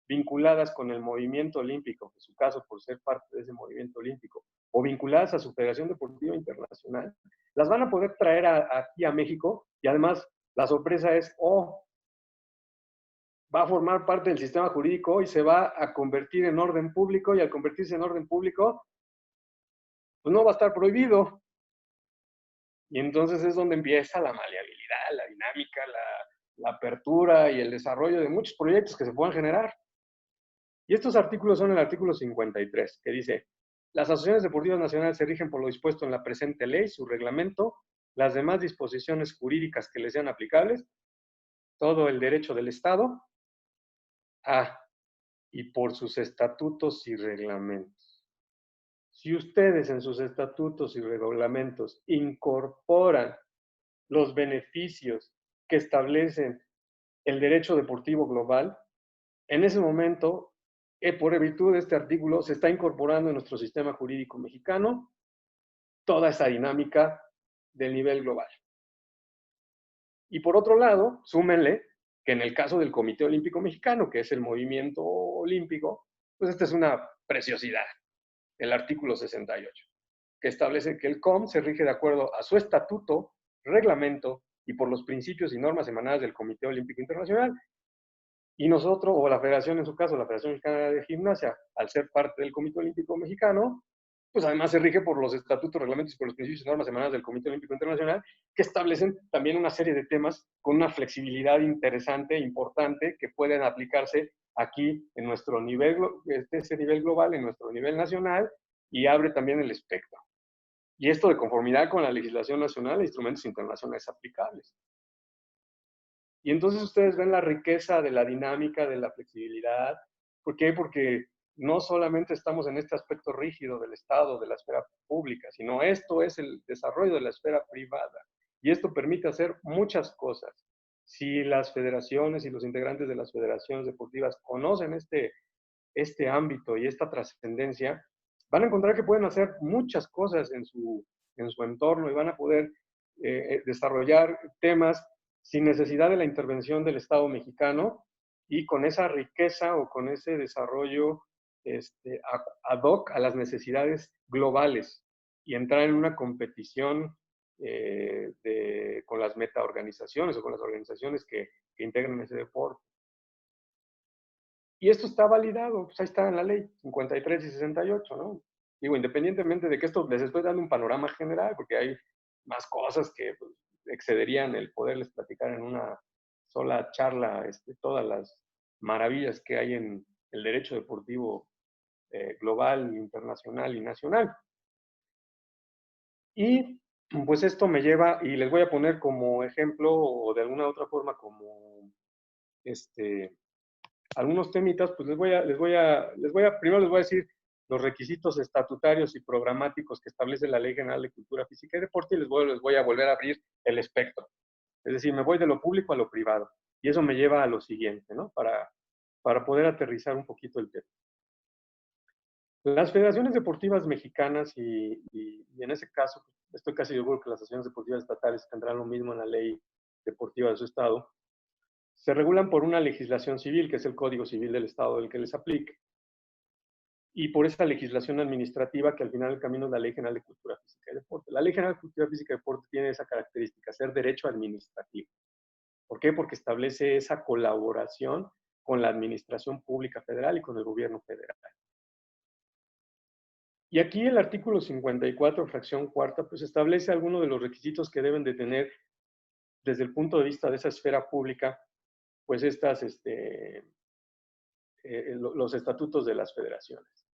vinculadas con el movimiento olímpico, en su caso por ser parte de ese movimiento olímpico, o vinculadas a su Federación Deportiva Internacional, las van a poder traer aquí a México y además la sorpresa es, va a formar parte del sistema jurídico y se va a convertir en orden público y al convertirse en orden público, pues no va a estar prohibido. Y entonces es donde empieza la maleabilidad, la dinámica, la apertura y el desarrollo de muchos proyectos que se puedan generar. Y estos artículos son el artículo 53, que dice, las asociaciones deportivas nacionales se rigen por lo dispuesto en la presente ley, su reglamento, las demás disposiciones jurídicas que les sean aplicables, todo el derecho del Estado, y por sus estatutos y reglamentos. Si ustedes en sus estatutos y reglamentos incorporan los beneficios que establecen el derecho deportivo global, en ese momento, por virtud de este artículo, se está incorporando en nuestro sistema jurídico mexicano toda esa dinámica del nivel global. Y por otro lado, súmenle que en el caso del Comité Olímpico Mexicano, que es el movimiento olímpico, pues esta es una preciosidad, el artículo 68, que establece que el COM se rige de acuerdo a su estatuto, reglamento y por los principios y normas emanadas del Comité Olímpico Internacional. Y nosotros, o la federación en su caso, la Federación Mexicana de Gimnasia, al ser parte del Comité Olímpico Mexicano, pues además se rige por los estatutos, reglamentos y por los principios y normas emanadas del Comité Olímpico Internacional, que establecen también una serie de temas con una flexibilidad interesante, importante, que pueden aplicarse aquí en nuestro nivel, ese nivel global, en nuestro nivel nacional, y abre también el espectro. Y esto de conformidad con la legislación nacional e instrumentos internacionales aplicables. Y entonces ustedes ven la riqueza de la dinámica, de la flexibilidad. ¿Por qué? Porque no solamente estamos en este aspecto rígido del Estado, de la esfera pública, sino esto es el desarrollo de la esfera privada. Y esto permite hacer muchas cosas. Si las federaciones y los integrantes de las federaciones deportivas conocen este ámbito y esta trascendencia, van a encontrar que pueden hacer muchas cosas en su entorno y van a poder desarrollar temas sin necesidad de la intervención del Estado mexicano y con esa riqueza o con ese desarrollo ad hoc a las necesidades globales y entrar en una competición con las metaorganizaciones o con las organizaciones que integran ese deporte. Y esto está validado, pues ahí está en la ley 53 y 68, ¿no? Digo, independientemente de que esto les estoy dando un panorama general, porque hay más cosas que pues, excederían el poderles platicar en una sola charla, todas las maravillas que hay en el derecho deportivo global, internacional y nacional. Y pues esto me lleva, y les voy a poner como ejemplo, o de alguna otra forma como algunos temitas, pues primero les voy a decir los requisitos estatutarios y programáticos que establece la Ley General de Cultura Física y Deporte y les voy a volver a abrir el espectro. Es decir, me voy de lo público a lo privado. Y eso me lleva a lo siguiente, ¿no? Para poder aterrizar un poquito el tema. Las federaciones deportivas mexicanas y en ese caso, estoy casi seguro que las asociaciones deportivas estatales tendrán lo mismo en la ley deportiva de su estado, se regulan por una legislación civil, que es el Código Civil del Estado del que les aplique, y por esa legislación administrativa que al final del camino es la Ley General de Cultura Física y Deporte. La Ley General de Cultura Física y Deporte tiene esa característica, ser derecho administrativo. ¿Por qué? Porque establece esa colaboración con la administración pública federal y con el gobierno federal. Y aquí el artículo 54, fracción cuarta, pues establece algunos de los requisitos que deben de tener desde el punto de vista de esa esfera pública, pues los estatutos de las federaciones.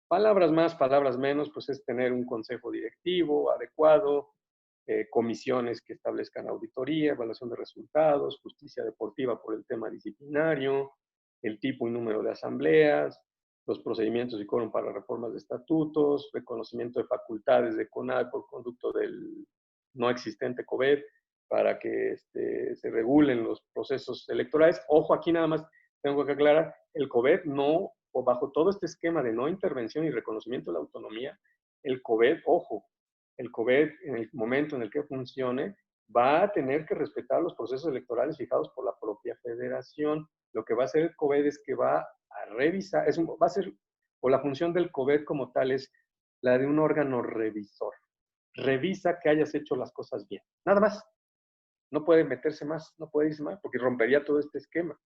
Palabras más, palabras menos, pues es tener un consejo directivo adecuado, comisiones que establezcan auditoría, evaluación de resultados, justicia deportiva por el tema disciplinario, el tipo y número de asambleas, los procedimientos y quórum para reformas de estatutos, reconocimiento de facultades de CONADE por conducto del no existente COVID, para que se regulen los procesos electorales. Ojo, aquí nada más tengo que aclarar, el COVID no, o bajo todo este esquema de no intervención y reconocimiento de la autonomía, el COVID, ojo, el COVID en el momento en el que funcione va a tener que respetar los procesos electorales fijados por la propia federación. Lo que va a hacer el COVID es que va a revisar, va a ser, o la función del COVID como tal es la de un órgano revisor. Revisa que hayas hecho las cosas bien. Nada más. No puede meterse más, no puede irse más, porque rompería todo este esquema.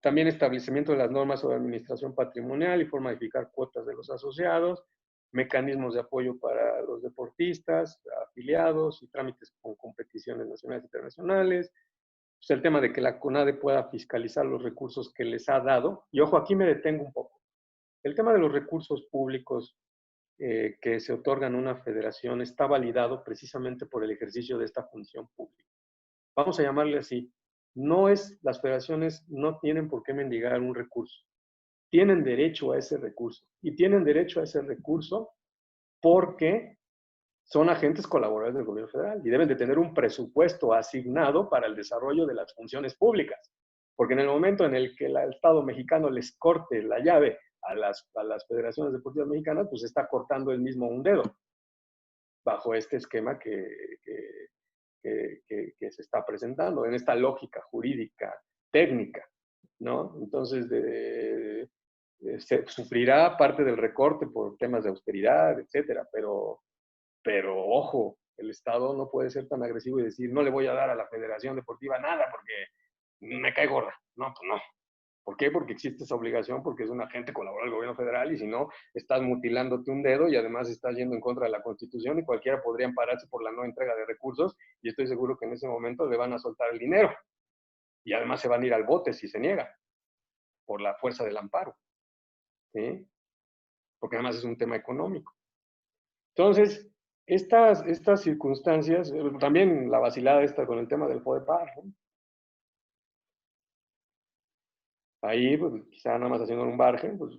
También establecimiento de las normas sobre administración patrimonial y forma de fijar cuotas de los asociados, mecanismos de apoyo para los deportistas, afiliados y trámites con competiciones nacionales e internacionales. Pues el tema de que la CONADE pueda fiscalizar los recursos que les ha dado. Y ojo, aquí me detengo un poco. El tema de los recursos públicos que se otorgan a una federación está validado precisamente por el ejercicio de esta función pública. Vamos a llamarle así. Las federaciones no tienen por qué mendigar un recurso. Tienen derecho a ese recurso. Y tienen derecho a ese recurso porque son agentes colaboradores del gobierno federal y deben de tener un presupuesto asignado para el desarrollo de las funciones públicas. Porque en el momento en el que el Estado mexicano les corte la llave a las federaciones deportivas mexicanas, pues está cortando él mismo un dedo bajo este esquema que se está presentando, en esta lógica jurídica, técnica, ¿no? Entonces, se sufrirá parte del recorte por temas de austeridad, etcétera, pero ojo, el Estado no puede ser tan agresivo y decir, no le voy a dar a la Federación Deportiva nada porque me cae gorda. No, pues no. ¿Por qué? Porque existe esa obligación, porque es un agente colaborador del gobierno federal, y si no, estás mutilándote un dedo y además estás yendo en contra de la Constitución, y cualquiera podría ampararse por la no entrega de recursos, y estoy seguro que en ese momento le van a soltar el dinero. Y además se van a ir al bote si se niega, por la fuerza del amparo, ¿sí? Porque además es un tema económico. Entonces, estas circunstancias, también la vacilada esta con el tema del FODEPAR, ¿no? Ahí, pues, quizá nada más haciendo un margen, pues,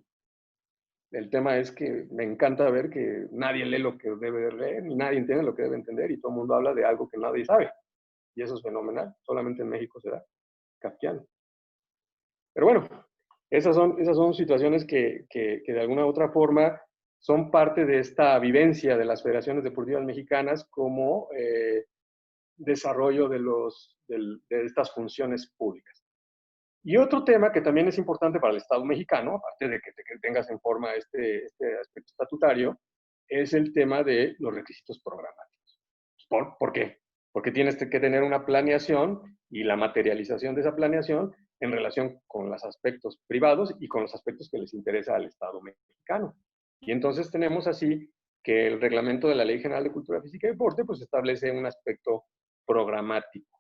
el tema es que me encanta ver que nadie lee lo que debe de leer, ni nadie entiende lo que debe entender, y todo el mundo habla de algo que nadie sabe. Y eso es fenomenal. Solamente en México se da. Kafkiano. Pero bueno, esas son situaciones que de alguna u otra forma son parte de esta vivencia de las federaciones deportivas mexicanas como desarrollo de estas funciones públicas. Y otro tema que también es importante para el Estado mexicano, aparte de que tengas en forma este aspecto estatutario, es el tema de los requisitos programáticos. ¿Por qué? Porque tienes que tener una planeación y la materialización de esa planeación en relación con los aspectos privados y con los aspectos que les interesa al Estado mexicano. Y entonces tenemos así que el reglamento de la Ley General de Cultura Física y Deporte pues establece un aspecto programático,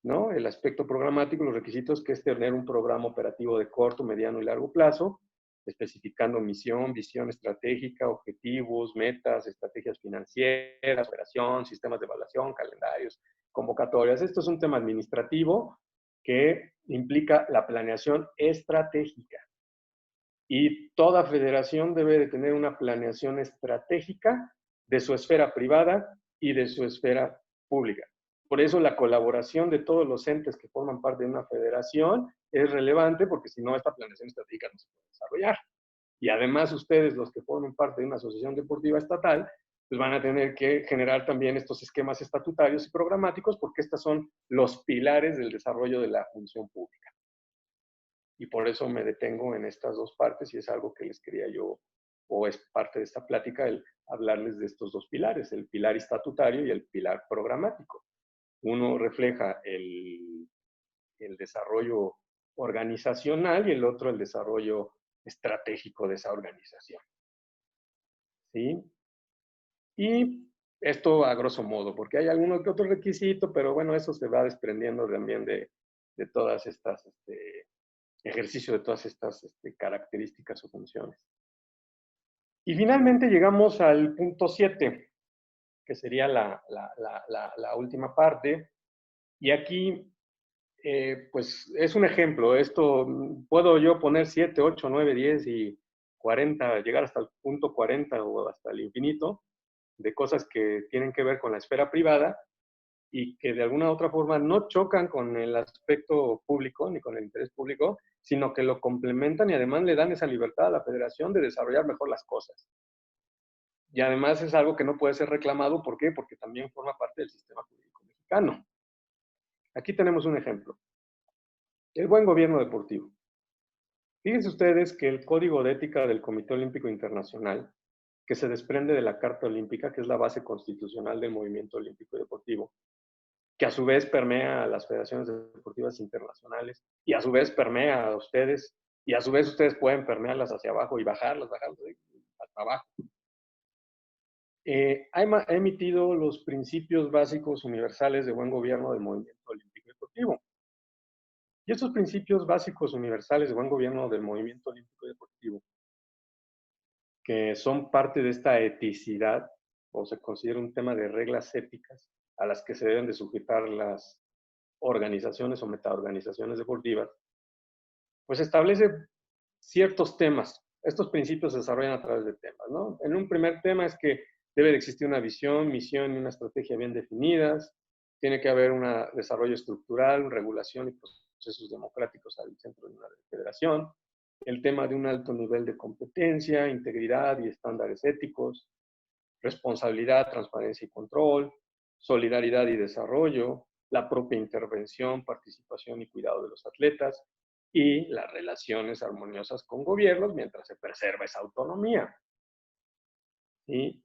¿no? El aspecto programático, los requisitos, que es tener un programa operativo de corto, mediano y largo plazo, especificando misión, visión estratégica, objetivos, metas, estrategias financieras, operación, sistemas de evaluación, calendarios, convocatorias. Esto es un tema administrativo que implica la planeación estratégica. Y toda federación debe de tener una planeación estratégica de su esfera privada y de su esfera pública. Por eso la colaboración de todos los entes que forman parte de una federación es relevante, porque si no, esta planeación estratégica no se puede desarrollar. Y además ustedes, los que formen parte de una asociación deportiva estatal, pues van a tener que generar también estos esquemas estatutarios y programáticos, porque estos son los pilares del desarrollo de la función pública. Y por eso me detengo en estas dos partes, y es algo que les quería yo, o es parte de esta plática, el hablarles de estos dos pilares, el pilar estatutario y el pilar programático. Uno refleja el desarrollo organizacional y el otro el desarrollo estratégico de esa organización. ¿Sí? Y esto a grosso modo, porque hay alguno que otro requisito, pero bueno, eso se va desprendiendo también de todas estas, ejercicio de todas estas características o funciones. Y finalmente llegamos al punto 7, que sería la última parte. Y aquí, pues, es un ejemplo. Esto, puedo yo poner 7, 8, 9, 10 y 40, llegar hasta el punto 40 o hasta el infinito, de cosas que tienen que ver con la esfera privada y que de alguna u otra forma no chocan con el aspecto público ni con el interés público, sino que lo complementan y además le dan esa libertad a la federación de desarrollar mejor las cosas. Y además es algo que no puede ser reclamado. ¿Por qué? Porque también forma parte del sistema jurídico mexicano. Aquí tenemos un ejemplo. El buen gobierno deportivo. Fíjense ustedes que el Código de Ética del Comité Olímpico Internacional, que se desprende de la Carta Olímpica, que es la base constitucional del movimiento olímpico y deportivo, que a su vez permea a las federaciones deportivas internacionales, y a su vez permea a ustedes, y a su vez ustedes pueden permearlas hacia abajo y bajarlas hasta abajo. Ha emitido los principios básicos universales de buen gobierno del movimiento olímpico y deportivo. Y estos principios básicos universales de buen gobierno del movimiento olímpico y deportivo, que son parte de esta eticidad, o se considera un tema de reglas éticas a las que se deben de sujetar las organizaciones o metaorganizaciones deportivas, pues establece ciertos temas. Estos principios se desarrollan a través de temas, ¿no? En un primer tema es que debe de existir una visión, misión y una estrategia bien definidas. Tiene que haber un desarrollo estructural, regulación y procesos democráticos al centro de una federación. El tema de un alto nivel de competencia, integridad y estándares éticos. Responsabilidad, transparencia y control. Solidaridad y desarrollo. La propia intervención, participación y cuidado de los atletas, y las relaciones armoniosas con gobiernos mientras se preserva esa autonomía. ¿Sí?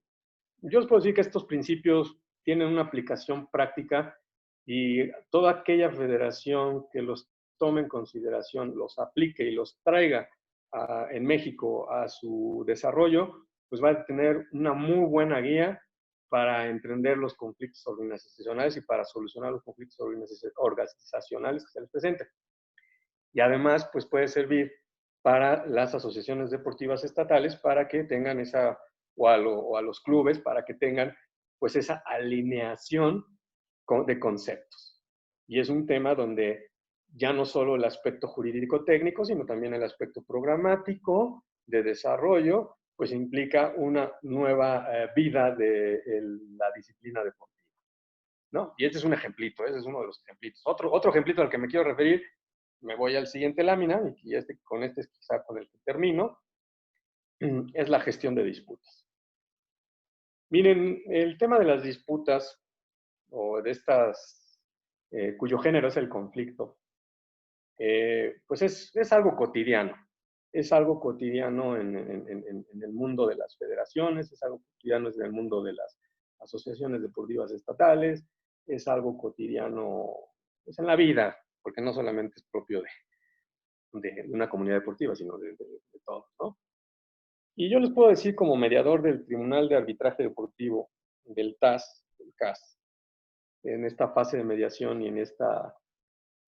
Yo os puedo decir que estos principios tienen una aplicación práctica, y toda aquella federación que los tome en consideración, los aplique y los traiga en México a su desarrollo, pues va a tener una muy buena guía para entender los conflictos organizacionales y para solucionar los conflictos organizacionales que se les presenten. Y además, pues puede servir para las asociaciones deportivas estatales para que tengan esa, o a los clubes, para que tengan pues esa alineación de conceptos. Y es un tema donde ya no solo el aspecto jurídico-técnico, sino también el aspecto programático de desarrollo, pues implica una nueva vida de la disciplina deportiva, ¿no? Y este es un ejemplito, ese es uno de los ejemplitos. Otro ejemplito al que me quiero referir, me voy al siguiente lámina, y con este es quizá con el que termino, es la gestión de disputas. Miren, el tema de las disputas, o de estas, cuyo género es el conflicto, pues es algo cotidiano. Es algo cotidiano en el mundo de las federaciones, es algo cotidiano en el mundo de las asociaciones deportivas estatales, es algo cotidiano pues, en la vida, porque no solamente es propio de una comunidad deportiva, sino de todos, ¿no? Y yo les puedo decir como mediador del Tribunal de Arbitraje Deportivo, del TAS, del CAS, en esta fase de mediación y en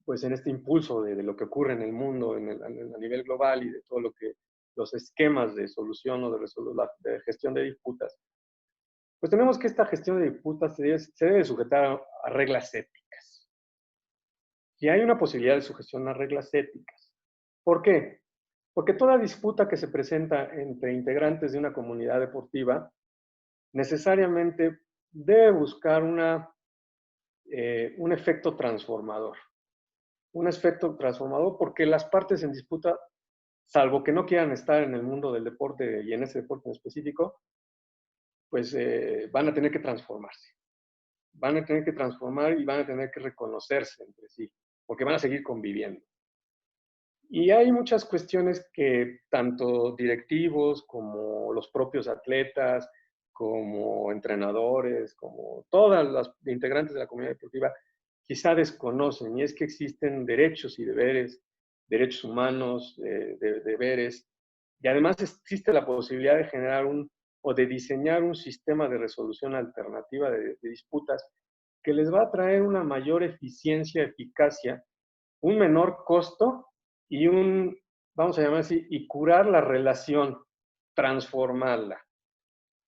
pues en este impulso de lo que ocurre en el mundo a nivel global y de todo lo que los esquemas de solución o de gestión de disputas, pues tenemos que esta gestión de disputas se debe sujetar a reglas éticas. Y hay una posibilidad de sujeción a reglas éticas. ¿Por qué? Porque toda disputa que se presenta entre integrantes de una comunidad deportiva necesariamente debe buscar un efecto transformador. Un efecto transformador porque las partes en disputa, salvo que no quieran estar en el mundo del deporte y en ese deporte en específico, pues van a tener que transformarse. Van a tener que transformar y van a tener que reconocerse entre sí, porque van a seguir conviviendo. Y hay muchas cuestiones que tanto directivos como los propios atletas, como entrenadores, como todas las integrantes de la comunidad deportiva, quizá desconocen, y es que existen derechos y deberes, derechos humanos, deberes, y además existe la posibilidad de generar o de diseñar un sistema de resolución alternativa de disputas que les va a traer una mayor eficiencia, eficacia, un menor costo y vamos a llamar así, y curar la relación, transformarla,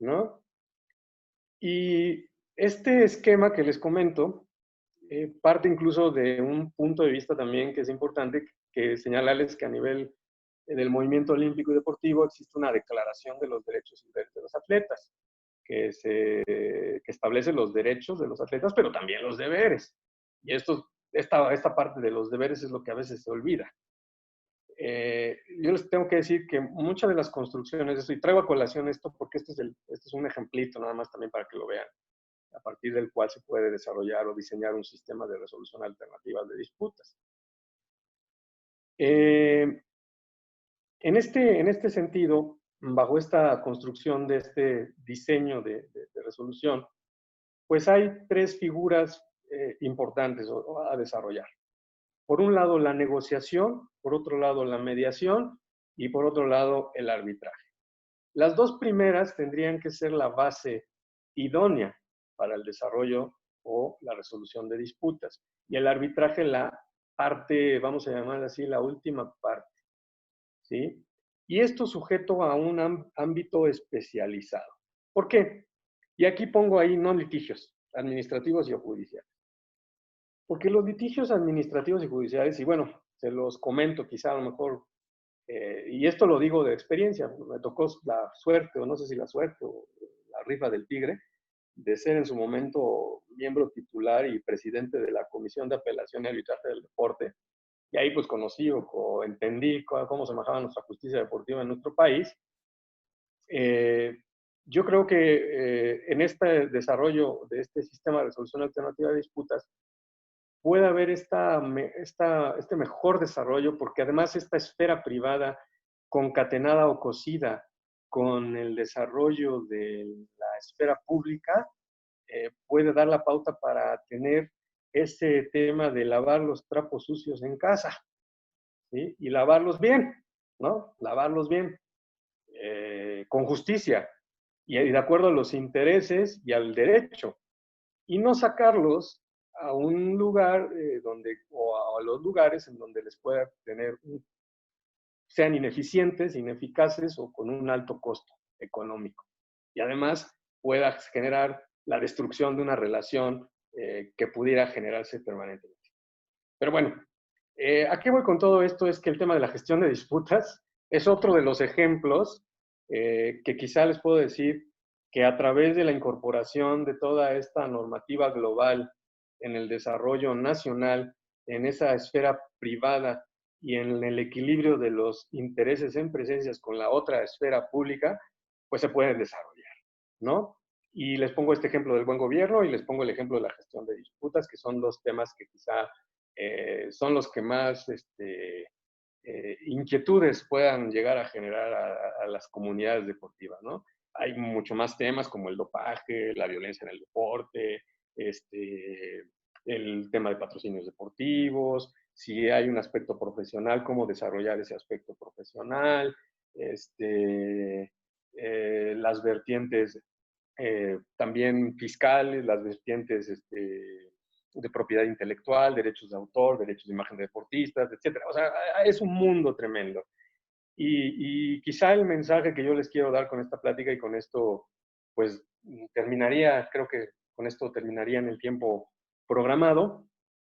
¿no? Y este esquema que les comento parte incluso de un punto de vista también que es importante que señalarles que a nivel del movimiento olímpico y deportivo existe una declaración de los derechos y deberes de los atletas que establece los derechos de los atletas, pero también los deberes. Y esta parte de los deberes es lo que a veces se olvida. Yo les tengo que decir que muchas de las construcciones de esto, y traigo a colación esto porque este es un ejemplito nada más también para que lo vean, a partir del cual se puede desarrollar o diseñar un sistema de resolución alternativa de disputas. En este sentido, bajo esta construcción de este diseño de resolución, pues hay tres figuras importantes a desarrollar. Por un lado, la negociación, por otro lado, la mediación y por otro lado, el arbitraje. Las dos primeras tendrían que ser la base idónea para el desarrollo o la resolución de disputas. Y el arbitraje la parte, vamos a llamar así, la última parte, ¿sí? Y esto sujeto a un ámbito especializado. ¿Por qué? Y aquí pongo ahí no litigios administrativos y judiciales. Porque los litigios administrativos y judiciales, y bueno, se los comento quizá a lo mejor, y esto lo digo de experiencia, me tocó la suerte, o no sé si la suerte, o la rifa del tigre, de ser en su momento miembro titular y presidente de la Comisión de Apelación y Arbitraje del Deporte, y ahí pues conocí o entendí cómo se manejaba nuestra justicia deportiva en nuestro país. Yo creo que en este desarrollo de este sistema de resolución alternativa de disputas, puede haber este mejor desarrollo, porque además esta esfera privada concatenada o cosida con el desarrollo de la esfera pública puede dar la pauta para tener ese tema de lavar los trapos sucios en casa, ¿sí? Y lavarlos bien, ¿no? Lavarlos bien, con justicia y de acuerdo a los intereses y al derecho, y no sacarlos a un lugar o a los lugares en donde les pueda tener, sean ineficientes, ineficaces o con un alto costo económico. Y además pueda generar la destrucción de una relación que pudiera generarse permanentemente. Pero bueno, ¿a qué voy con todo esto? Es que el tema de la gestión de disputas es otro de los ejemplos que quizá les puedo decir que a través de la incorporación de toda esta normativa global en el desarrollo nacional, en esa esfera privada y en el equilibrio de los intereses en presencias con la otra esfera pública, pues se pueden desarrollar, ¿no? Y les pongo este ejemplo del buen gobierno y les pongo el ejemplo de la gestión de disputas, que son dos temas que quizá son los que más inquietudes puedan llegar a generar a las comunidades deportivas, ¿no? Hay mucho más temas como el dopaje, la violencia en el deporte, el tema de patrocinios deportivos, si hay un aspecto profesional, cómo desarrollar ese aspecto profesional, las vertientes también fiscales, las vertientes de propiedad intelectual, derechos de autor, derechos de imagen de deportistas, etcétera. O sea, es un mundo tremendo. Y quizá el mensaje que yo les quiero dar con esta plática y con esto, pues terminaría, creo que con esto terminaría en el tiempo programado,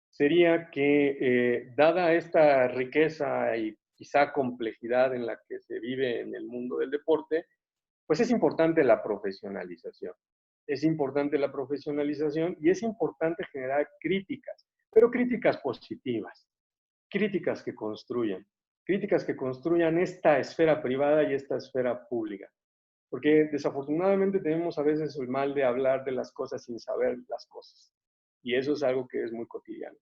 sería que dada esta riqueza y quizá complejidad en la que se vive en el mundo del deporte, pues es importante la profesionalización. Es importante la profesionalización y es importante generar críticas, pero críticas positivas, críticas que construyan esta esfera privada y esta esfera pública. Porque desafortunadamente tenemos a veces el mal de hablar de las cosas sin saber las cosas. Y eso es algo que es muy cotidiano.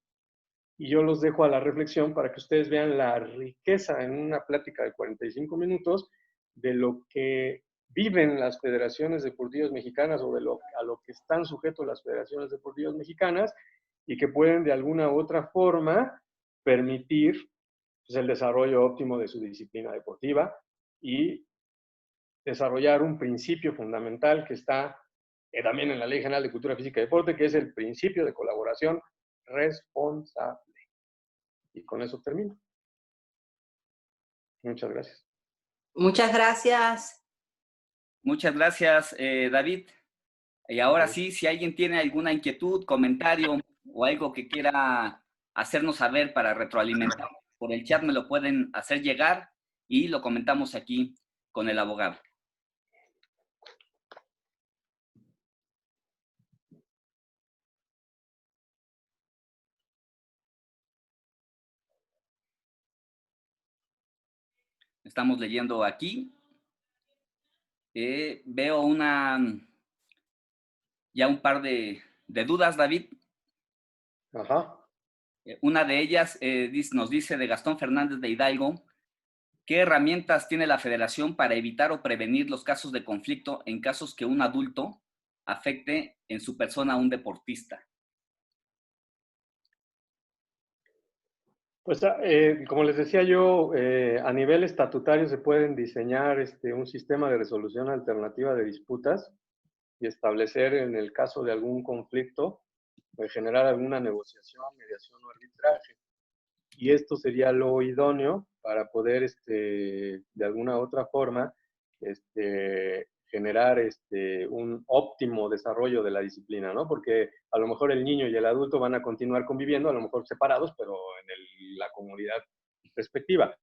Y yo los dejo a la reflexión para que ustedes vean la riqueza en una plática de 45 minutos de lo que viven las federaciones deportivas mexicanas o a lo que están sujetos las federaciones deportivas mexicanas y que pueden de alguna u otra forma permitir pues, el desarrollo óptimo de su disciplina deportiva y desarrollar un principio fundamental que está también en la Ley General de Cultura Física y Deporte, que es el principio de colaboración responsable. Y con eso termino. Muchas gracias. Muchas gracias. Muchas gracias, David. Y ahora sí, si alguien tiene alguna inquietud, comentario o algo que quiera hacernos saber para retroalimentar, por el chat me lo pueden hacer llegar y lo comentamos aquí con el abogado. Estamos leyendo aquí. Veo ya un par de dudas, David. Ajá. Una de ellas nos dice de Gastón Fernández de Hidalgo, ¿qué herramientas tiene la Federación para evitar o prevenir los casos de conflicto en casos que un adulto afecte en su persona a un deportista? Pues como les decía yo, a nivel estatutario se pueden diseñar un sistema de resolución alternativa de disputas y establecer en el caso de algún conflicto, generar alguna negociación, mediación o arbitraje. Y esto sería lo idóneo para poder, de alguna u otra forma, generar un óptimo desarrollo de la disciplina, ¿no? Porque a lo mejor el niño y el adulto van a continuar conviviendo, a lo mejor separados, pero en la comunidad respectiva.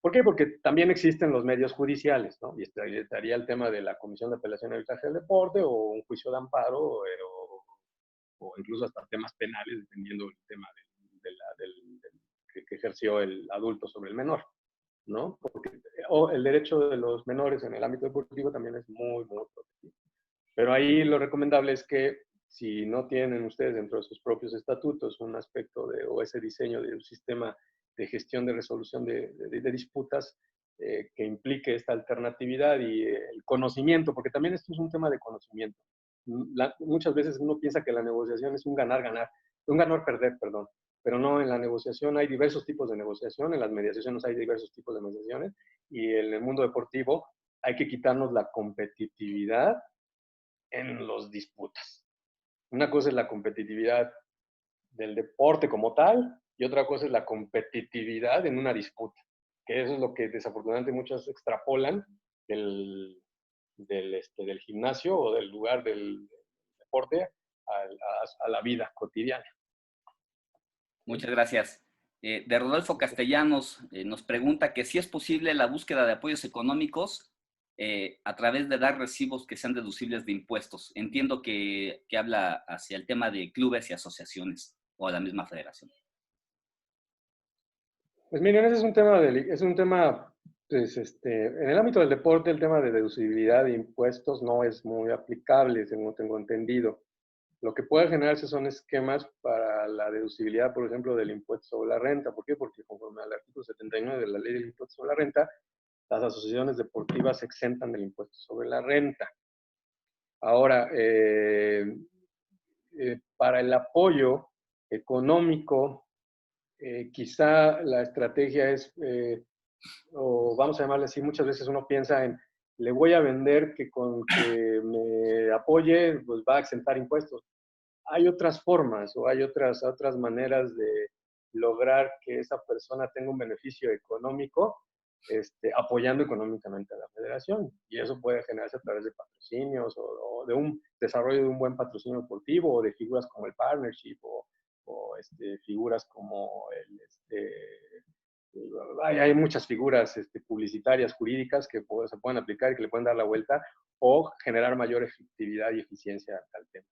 ¿Por qué? Porque también existen los medios judiciales, ¿no? Y estaría el tema de la Comisión de Apelación y Arbitraje del Deporte o un juicio de amparo o incluso hasta temas penales, dependiendo del tema que ejerció el adulto sobre el menor, ¿no? Porque el derecho de los menores en el ámbito deportivo también es muy, muy protegido. Pero ahí lo recomendable es que si no tienen ustedes dentro de sus propios estatutos un aspecto o ese diseño de un sistema de gestión de resolución de disputas que implique esta alternatividad y el conocimiento, porque también esto es un tema de conocimiento. Muchas veces uno piensa que la negociación es un ganar-ganar, un ganar-perder, perdón. pero no en la negociación. Hay diversos tipos de negociación, en las mediaciones hay diversos tipos de mediaciones, y en el mundo deportivo hay que quitarnos la competitividad en las disputas. Una cosa es la competitividad del deporte como tal, y otra cosa es la competitividad en una disputa, que eso es lo que desafortunadamente muchos extrapolan del gimnasio o del lugar del deporte a la vida cotidiana. Muchas gracias. De Rodolfo Castellanos nos pregunta que si es posible la búsqueda de apoyos económicos a través de dar recibos que sean deducibles de impuestos. Entiendo que habla hacia el tema de clubes y asociaciones o a la misma federación. Pues miren, ese es un tema pues, en el ámbito del deporte, el tema de deducibilidad de impuestos no es muy aplicable, según tengo entendido. Lo que puede generarse son esquemas para la deducibilidad, por ejemplo, del impuesto sobre la renta. ¿Por qué? Porque conforme al artículo 79 de la ley del impuesto sobre la renta, las asociaciones deportivas se exentan del impuesto sobre la renta. Ahora, para el apoyo económico, quizá la estrategia es, o vamos a llamarle así, muchas veces uno piensa en, le voy a vender que con que me apoye, pues va a exentar impuestos. Hay otras formas o hay otras maneras de lograr que esa persona tenga un beneficio económico, apoyando económicamente a la federación. Y eso puede generarse a través de patrocinios o de un desarrollo de un buen patrocinio deportivo o de figuras como el partnership o figuras como hay muchas figuras publicitarias, jurídicas que se pueden aplicar y que le pueden dar la vuelta o generar mayor efectividad y eficiencia al tema.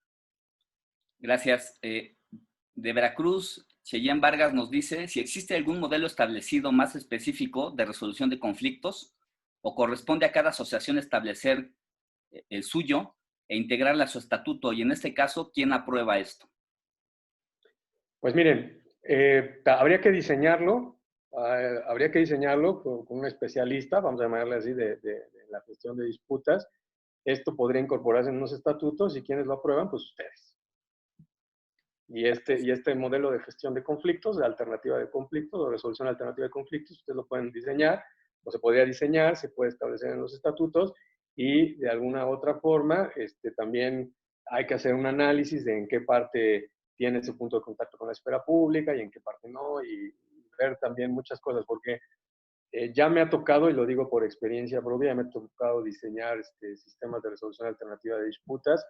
Gracias. De Veracruz, Cheyenne Vargas nos dice si existe algún modelo establecido más específico de resolución de conflictos o corresponde a cada asociación establecer el suyo e integrarla a su estatuto, y en este caso, ¿quién aprueba esto? Pues miren, habría que diseñarlo con un especialista, vamos a llamarle así, de la gestión de disputas. Esto podría incorporarse en unos estatutos y quienes lo aprueban, pues ustedes. Y este modelo de gestión de conflictos, de alternativa de conflictos, o resolución alternativa de conflictos, ustedes lo pueden diseñar, o se podría diseñar, se puede establecer en los estatutos, y de alguna otra forma, también hay que hacer un análisis de en qué parte tiene su punto de contacto con la esfera pública y en qué parte no, y ver también muchas cosas, porque ya me ha tocado, y lo digo por experiencia propia, ya me ha tocado diseñar sistemas de resolución alternativa de disputas,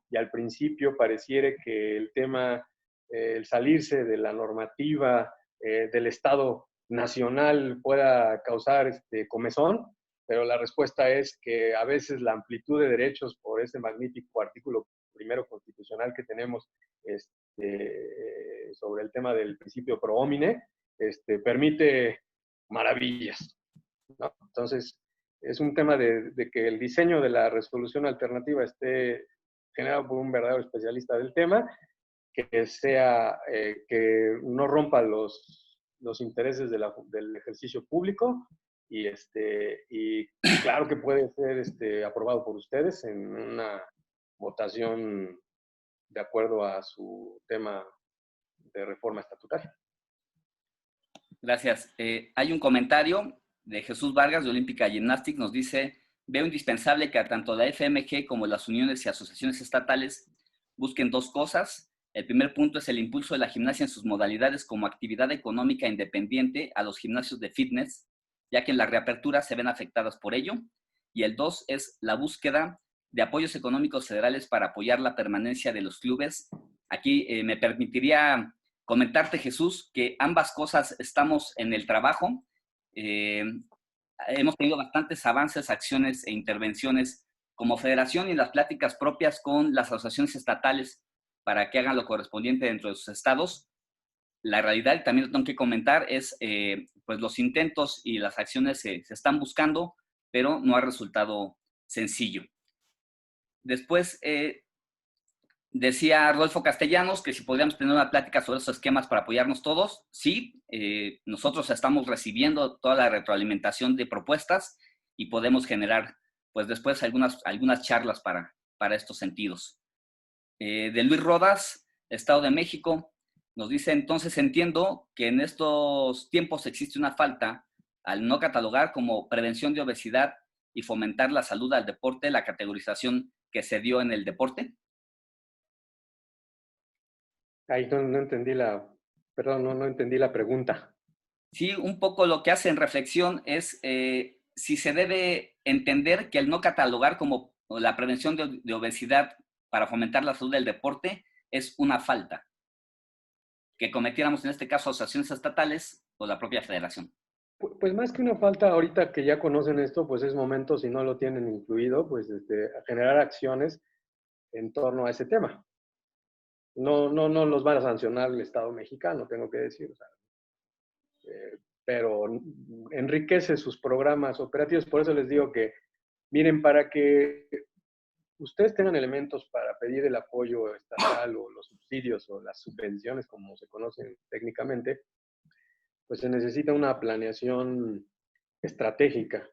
y al principio pareciera que el tema, el salirse de la normativa del Estado nacional pueda causar comezón, pero la respuesta es que a veces la amplitud de derechos por ese magnífico artículo primero constitucional que tenemos sobre el tema del principio pro homine, permite maravillas, ¿no? Entonces, es un tema de que el diseño de la resolución alternativa esté generado por un verdadero especialista del tema, que sea, que no rompa los intereses del ejercicio público, y claro que puede ser aprobado por ustedes en una votación de acuerdo a su tema de reforma estatutaria. Gracias. Hay un comentario de Jesús Vargas de Olímpica Gymnastics, nos dice: veo indispensable que tanto la FMG como las uniones y asociaciones estatales busquen dos cosas. El primer punto es el impulso de la gimnasia en sus modalidades como actividad económica independiente a los gimnasios de fitness, ya que en la reapertura se ven afectadas por ello. Y el dos es la búsqueda de apoyos económicos federales para apoyar la permanencia de los clubes. Aquí me permitiría comentarte, Jesús, que ambas cosas estamos en el trabajo. Hemos tenido bastantes avances, acciones e intervenciones como federación y las pláticas propias con las asociaciones estatales para que hagan lo correspondiente dentro de sus estados. La realidad, y también lo tengo que comentar, es pues los intentos y las acciones se están buscando, pero no ha resultado sencillo. Después, decía Rodolfo Castellanos que si podríamos tener una plática sobre esos esquemas para apoyarnos todos. Sí, nosotros estamos recibiendo toda la retroalimentación de propuestas y podemos generar, pues después, algunas charlas para estos sentidos. De Luis Rodas, Estado de México, Nos dice, entonces entiendo que en estos tiempos existe una falta al no catalogar como prevención de obesidad y fomentar la salud al deporte la categorización que se dio en el deporte. Ahí no entendí perdón, no entendí la pregunta. Sí, un poco lo que hace en reflexión es si se debe entender que el no catalogar como la prevención de obesidad para fomentar la salud del deporte es una falta que cometiéramos en este caso asociaciones estatales o la propia federación. Pues más que una falta, ahorita que ya conocen esto, pues es momento, si no lo tienen incluido, pues a generar acciones en torno a ese tema. No los van a sancionar el Estado mexicano, tengo que decir, o sea, pero enriquece sus programas operativos. Por eso les digo que, miren, para que ustedes tengan elementos para pedir el apoyo estatal o los subsidios o las subvenciones, como se conocen técnicamente, pues se necesita una planeación estratégica.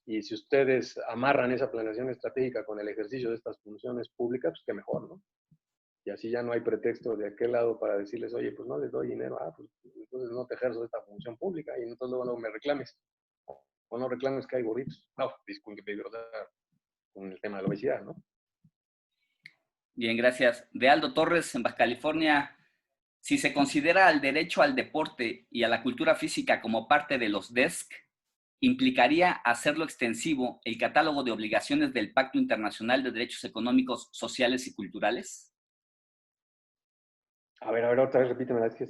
Y si ustedes amarran esa planeación estratégica con el ejercicio de estas funciones públicas, pues qué mejor, ¿no? Y así ya no hay pretexto de aquel lado para decirles, oye, pues no les doy dinero, pues entonces no te ejerzo esta función pública y entonces luego me reclames. O no reclames que hay gorritos. No, disculpe, ¿verdad? Con el tema de la obesidad, ¿no? Bien, gracias. De Aldo Torres, en Baja California, si se considera el derecho al deporte y a la cultura física como parte de los DESC, implicaría hacerlo extensivo el catálogo de obligaciones del Pacto Internacional de Derechos Económicos, Sociales y Culturales. A ver, otra vez repíteme, es que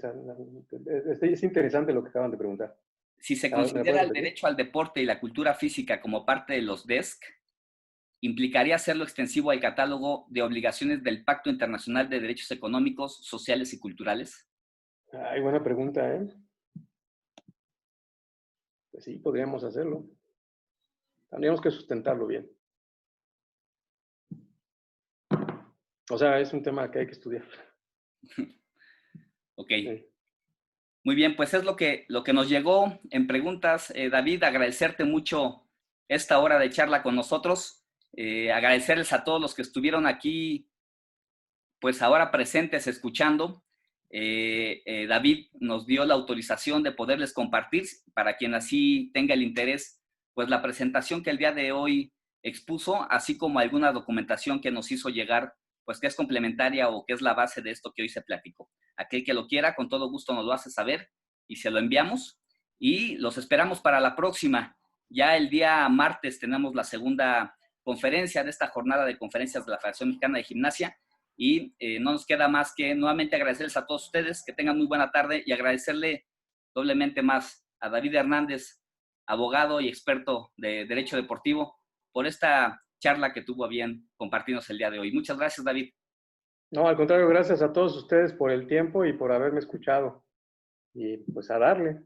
es interesante lo que acaban de preguntar. Si se ¿Me considera puedes el repetir? derecho al deporte y la cultura física como parte de los DESC, implicaría hacerlo extensivo al catálogo de obligaciones del Pacto Internacional de Derechos Económicos, Sociales y Culturales. Ay, buena pregunta, ¿eh? Pues sí, podríamos hacerlo. Tendríamos que sustentarlo bien. O sea, es un tema que hay que estudiar. Ok. Sí. Muy bien, pues es lo que nos llegó en preguntas. David, agradecerte mucho esta hora de charla con nosotros. Agradecerles a todos los que estuvieron aquí, pues ahora presentes, escuchando. David nos dio la autorización de poderles compartir, para quien así tenga el interés, pues la presentación que el día de hoy expuso, así como alguna documentación que nos hizo llegar, pues que es complementaria o que es la base de esto que hoy se platicó. Aquel que lo quiera, con todo gusto nos lo hace saber y se lo enviamos. Y los esperamos para la próxima. Ya el día martes tenemos la segunda conferencia de esta jornada de conferencias de la Federación Mexicana de Gimnasia. Y no nos queda más que nuevamente agradecerles a todos ustedes, que tengan muy buena tarde, y agradecerle doblemente más a David Hernández, abogado y experto de Derecho Deportivo, por esta charla que tuvo a bien compartirnos el día de hoy. Muchas gracias, David. No, al contrario, gracias a todos ustedes por el tiempo y por haberme escuchado. Y pues a darle,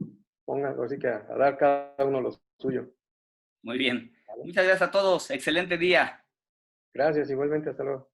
así que a dar cada uno lo suyo. Muy bien. ¿Vale? Muchas gracias a todos. Excelente día. Gracias, igualmente, hasta luego.